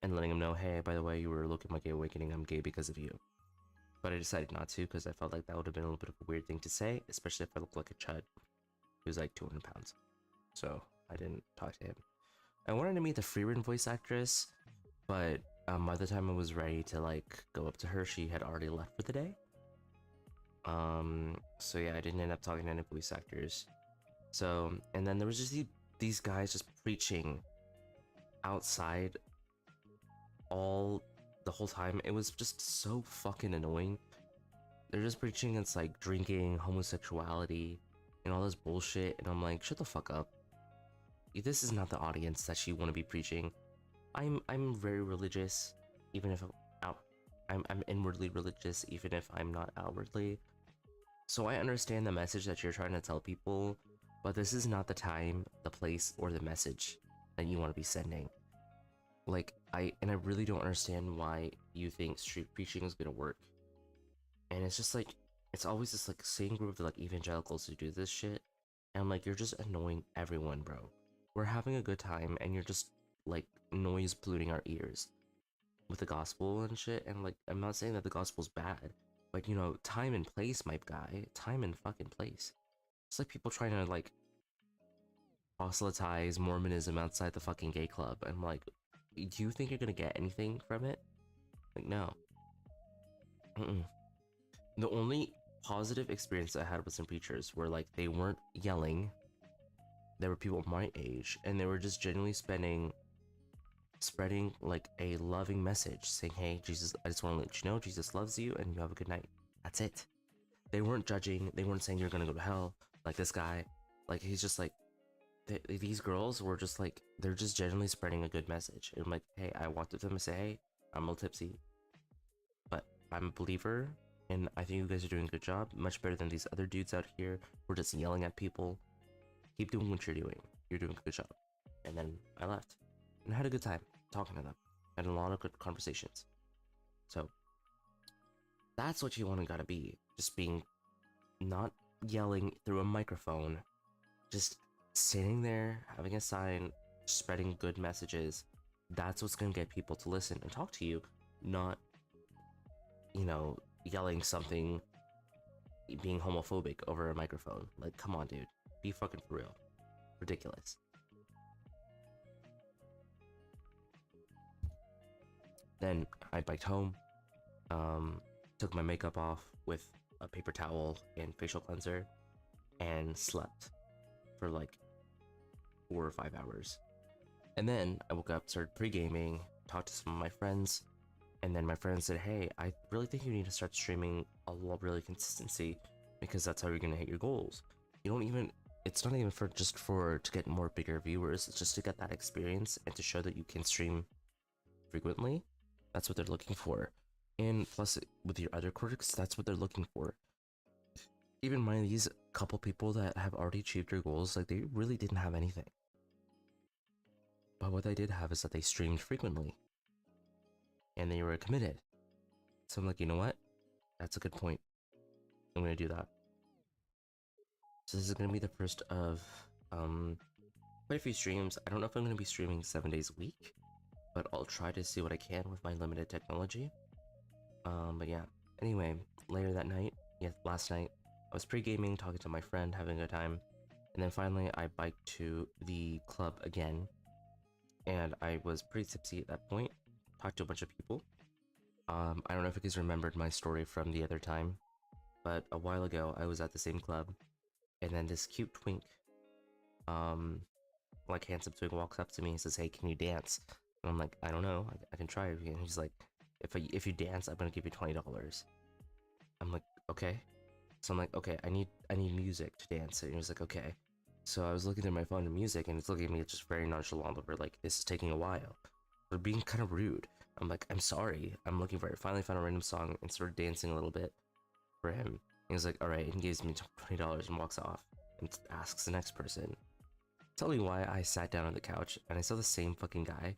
and letting him know, hey, by the way, you were looking at my gay awakening, I'm gay because of you. But I decided not to, because I felt like that would have been a little bit of a weird thing to say, especially if I looked like a chud. He was like 200 pounds. So I didn't talk to him. I wanted to meet the Freerin voice actress, but by the time I was ready to like go up to her, she had already left for the day. So yeah, I didn't end up talking to any voice actors. So, and then there was just these guys just preaching outside the whole time. It was just so fucking annoying. They're just preaching it's like drinking, homosexuality, and all this bullshit, and I'm like, shut the fuck up. This is not the audience that you want to be preaching. I'm very religious, even if I'm inwardly religious, even if I'm not outwardly. So I understand the message that you're trying to tell people, but this is not the time, the place, or the message that you want to be sending. Like, I really don't understand why you think street preaching is gonna work. And it's just like, it's always this like same group of like evangelicals who do this shit, and I'm like, you're just annoying everyone, bro. We're having a good time, and you're just like noise polluting our ears with the gospel and shit. And like, I'm not saying that the gospel's bad, but you know, time and place, my guy, time and fucking place. It's like people trying to like proselytize Mormonism outside the fucking gay club. I'm like, do you think you're gonna get anything from it? Like, no. The only positive experience I had with some preachers were like, they weren't yelling. There were people my age, and they were just genuinely spreading like a loving message, saying, hey, Jesus, I just want to let you know Jesus loves you and you have a good night. That's it. They weren't judging. They weren't saying you're gonna go to hell. Like this guy, like he's just like, these girls were just like, they're just genuinely spreading a good message. And I'm like, hey, I walked up to them and say, hey, I'm a little tipsy, but I'm a believer, and I think you guys are doing a good job, much better than these other dudes out here who are just yelling at people. Keep doing what you're doing. You're doing a good job. And then I left, and I had a good time talking to them. Had a lot of good conversations. So that's what you want to gotta be. Just being, not yelling through a microphone, just sitting there, having a sign, spreading good messages. That's what's gonna get people to listen and talk to you, not, you know, yelling something, being homophobic over a microphone. Like, come on, dude. Be fucking for real. Ridiculous. Then I biked home, took my makeup off with a paper towel and facial cleanser, and slept. for like 4 or 5 hours. And then I woke up, started pre-gaming, talked to some of my friends, and then my friend said, hey, I really think you need to start streaming a lot really consistency, because that's how you're gonna hit your goals. You don't even, it's not even for just for to get more bigger viewers, it's just to get that experience and to show that you can stream frequently. That's what they're looking for. And plus with your other quirks, that's what they're looking for. Even mind these couple people that have already achieved their goals, like they really didn't have anything. But what they did have is that they streamed frequently. And they were committed. So I'm like, you know what? That's a good point. I'm gonna do that. So this is gonna be the first of quite a few streams. I don't know if I'm gonna be streaming 7 days a week, but I'll try to see what I can with my limited technology. But yeah. Anyway, later that night, last night, I was pre-gaming, talking to my friend, having a good time, and then finally I biked to the club again, and I was pretty tipsy at that point. Talked to a bunch of people. I don't know if you guys remembered my story from the other time, but a while ago I was at the same club, and then this cute twink, like handsome twink, walks up to me and says, "Hey, can you dance?" And I'm like, "I don't know, I can try." And he's like, "If you dance, I'm gonna give you $20." I'm like, "Okay." So I'm like, "Okay, I need music to dance." And he was like, "Okay." So I was looking through my phone to music, and it's looking at me just very nonchalant over like, "This is taking a while." We're being kind of rude. I'm like, "I'm sorry." I'm looking for it. Finally found a random song and started dancing a little bit for him. He was like, "Alright," and he gives me $20 and walks off and asks the next person. Tell me why I sat down on the couch and I saw the same fucking guy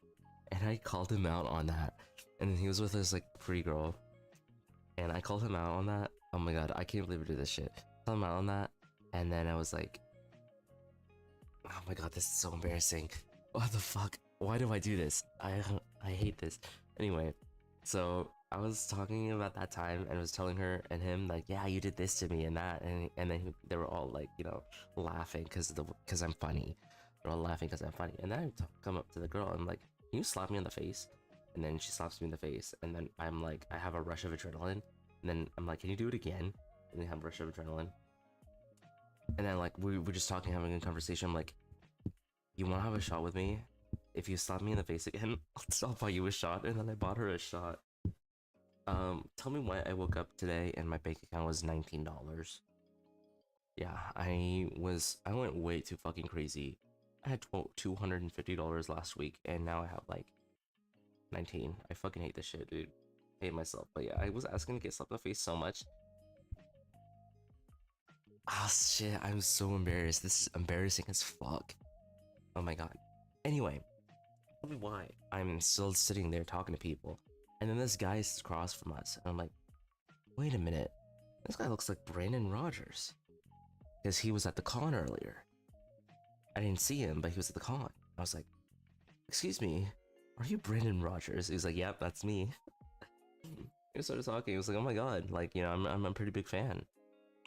and I called him out on that. And he was with this like pretty girl and I called him out on that. Oh my god, I can't believe I do this shit. Called him out on that, and then I was like, oh my god, this is so embarrassing. What the fuck? Why do I do this? I hate this. Anyway, so I was talking about that time and I was telling her and him like, yeah, you did this to me and that, and then they were all like, you know, laughing because I'm funny. They're all laughing because I'm funny. And then I come up to the girl and I'm like, can you slap me in the face? And then she slaps me in the face, and then I'm like, I have a rush of adrenaline, and then I'm like, can you do it again? And then I have a rush of adrenaline. And then like we're just talking, having a conversation. I'm like, you want to have a shot with me? If you slap me in the face again, I'll buy you a shot. And then I bought her a shot. Tell me why I woke up today and my bank account was $19. Yeah, I went way too fucking crazy. I had $250 last week, and now I have like 19. I fucking hate this shit, dude. I hate myself. But yeah, I was asking to get slapped in the face so much. Ah, shit, I'm so embarrassed. This is embarrassing as fuck. Oh my god. Anyway, tell me why I'm still sitting there talking to people, and then this guy's across from us, and I'm like, wait a minute, this guy looks like Brandon Rogers, because he was at the con earlier. I didn't see him, but he was at the con. I was like, excuse me, are you Brandon Rogers? He was like, yep, that's me. He started talking. He was like, oh my god, like, you know, I'm a pretty big fan.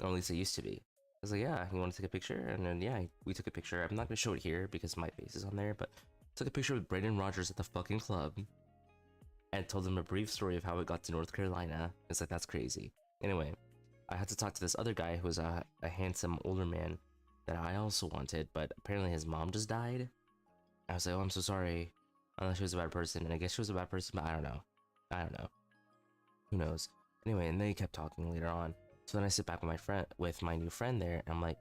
Or at least I used to be. I was like, yeah, you want to take a picture? And then, yeah, we took a picture. I'm not going to show it here because my face is on there, but took a picture with Brandon Rogers at the fucking club and told him a brief story of how it got to North Carolina. It's like, that's crazy. Anyway, I had to talk to this other guy who was a handsome older man that I also wanted, but apparently his mom just died. I was like, oh, I'm so sorry. Unless she was a bad person, and I guess she was a bad person, but I don't know. I don't know. Who knows? Anyway, and they kept talking later on. So then I sit back with my new friend there, and I'm like,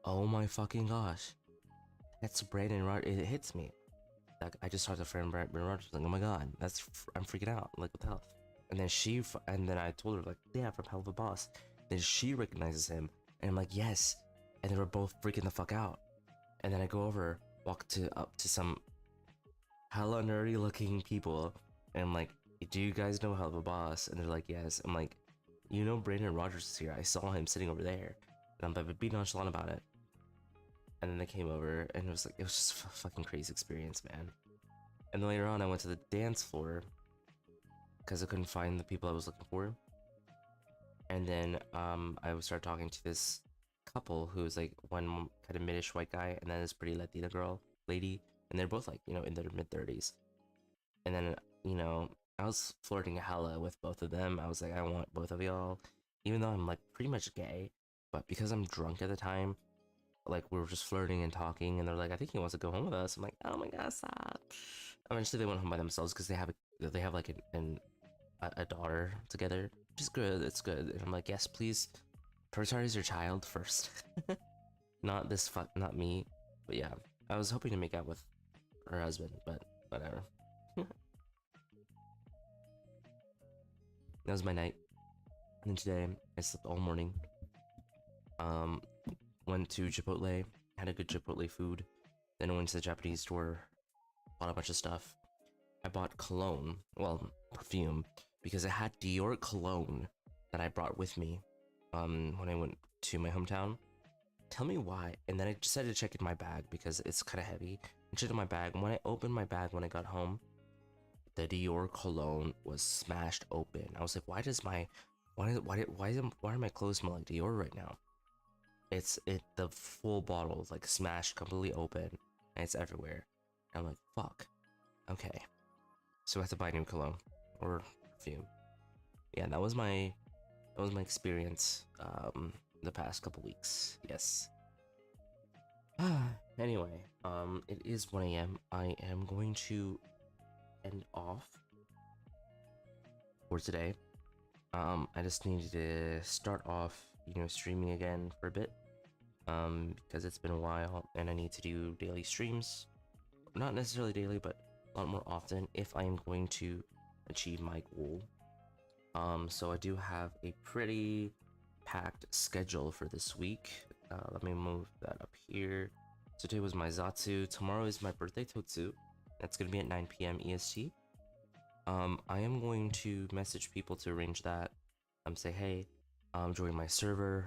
oh my fucking gosh, that's Brandon Rogers. It hits me. Like, I just talked to a friend, Brandon Rogers, like, oh my god, I'm freaking out. Like, what the hell? And then I told her, like, yeah, from Hell of a Boss. Then she recognizes him, and I'm like, yes. And they were both freaking the fuck out. And then I go over, walk up to some hella nerdy looking people, and I'm like, do you guys know Hell of a Boss? And they're like, yes. I'm like, you know Brandon Rogers is here. I saw him sitting over there. And I'm like, but be nonchalant about it. And then they came over, and it was just a fucking crazy experience, man. And then later on, I went to the dance floor because I couldn't find the people I was looking for. And then I started talking to this couple who was like one kind of mid-ish white guy, and then this pretty Latina lady, and they're both like, you know, in their mid-30s. And then, you know, I was flirting hella with both of them. I was like, I want both of y'all, even though I'm like pretty much gay, but because I'm drunk at the time, like we were just flirting and talking, and they're like, I think he wants to go home with us. I'm like, oh my god, stop. Eventually they went home by themselves because they have like a daughter together, which is good. It's good. And I'm like, yes, please prioritize your child first. Not this not me. But yeah, I was hoping to make out with her husband, but whatever. That was my night. And then today I slept all morning. Went to Chipotle, had a good Chipotle food. Then I went to the Japanese store, bought a bunch of stuff. I bought cologne, well, perfume, because I had Dior cologne that I brought with me when I went to my hometown. Tell me why. And then I decided to check in my bag because it's kind of heavy. I checked in my bag. When I opened my bag when I got home, the Dior cologne was smashed open. I was like, why are my clothes smell like Dior right now? The full bottle is like smashed completely open and it's everywhere. And I'm like, fuck. Okay. So I have to buy new cologne or perfume. Yeah, that was my experience the past couple weeks. Yes. Anyway, it is 1 a.m. I am going to end off for today. I just needed to start off, streaming again for a bit. Because it's been a while and I need to do daily streams. Not necessarily daily, but a lot more often if I am going to achieve my goal. So I do have a pretty packed schedule for this week. Let me move that up here. So today was my Zatsu. Tomorrow is my birthday Totsu. That's gonna be at 9 p.m. EST. I am going to message people to arrange that. Say, hey, join my server.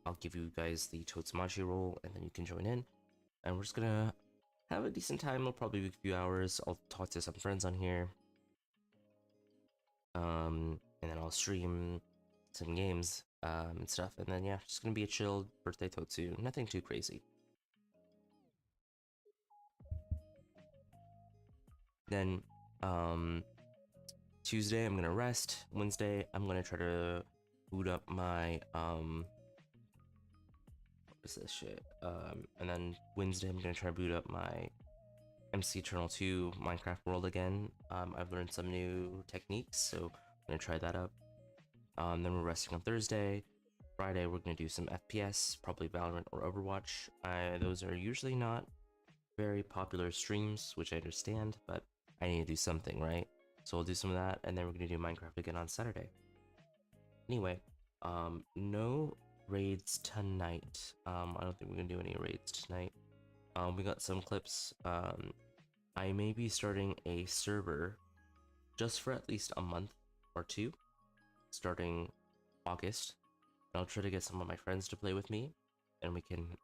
I'll give you guys the Totsumachi role, and then you can join in. And we're just gonna have a decent time. It'll probably be a few hours. I'll talk to some friends on here. And then I'll stream some games, and stuff. And then, yeah, just gonna be a chilled birthday Totsu. Nothing too crazy. Then, Tuesday, I'm gonna rest. Wednesday, I'm gonna try to boot up my, what is this shit? And then Wednesday, I'm gonna try to boot up my MC Eternal 2 Minecraft world again. I've learned some new techniques, so I'm gonna try that up. Then we're resting on Thursday. Friday, we're gonna do some FPS, probably Valorant or Overwatch. Those are usually not very popular streams, which I understand, but I need to do something, right? So we'll do some of that, and then we're gonna do Minecraft again on Saturday. Anyway, no raids tonight. I don't think we're gonna do any raids tonight. We got some clips. I may be starting a server just for at least a month or two, starting August. I'll try to get some of my friends to play with me, and we can,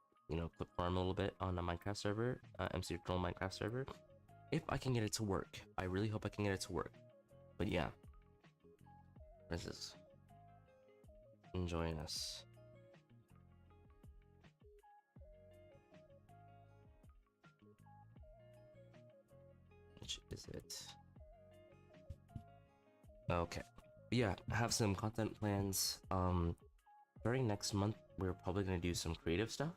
clip farm a little bit on a Minecraft server, MC Eternal Minecraft server, if I can get it to work. I really hope I can get it to work. But yeah, this is enjoying us. Which is it? Okay. Yeah, I have some content plans. Starting next month, we're probably gonna do some creative stuff.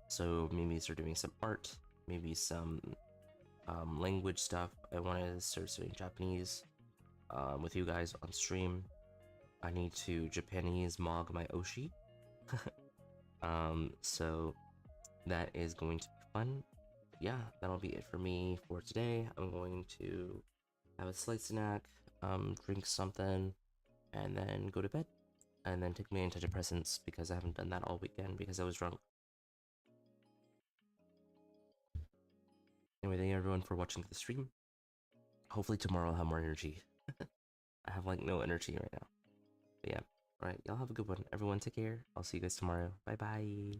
So maybe start doing some art, maybe some language stuff. I want to start studying Japanese with you guys on stream. I need to Japanese mog my Oshi. So that is going to be fun. Yeah, that'll be it for me for today. I'm going to have a slight snack, drink something, and then go to bed. And then take my antidepressants because I haven't done that all weekend because I was drunk. Anyway, thank you everyone for watching the stream. Hopefully tomorrow I'll have more energy. I have like no energy right now. But yeah, alright, y'all have a good one. Everyone take care. I'll see you guys tomorrow. Bye bye.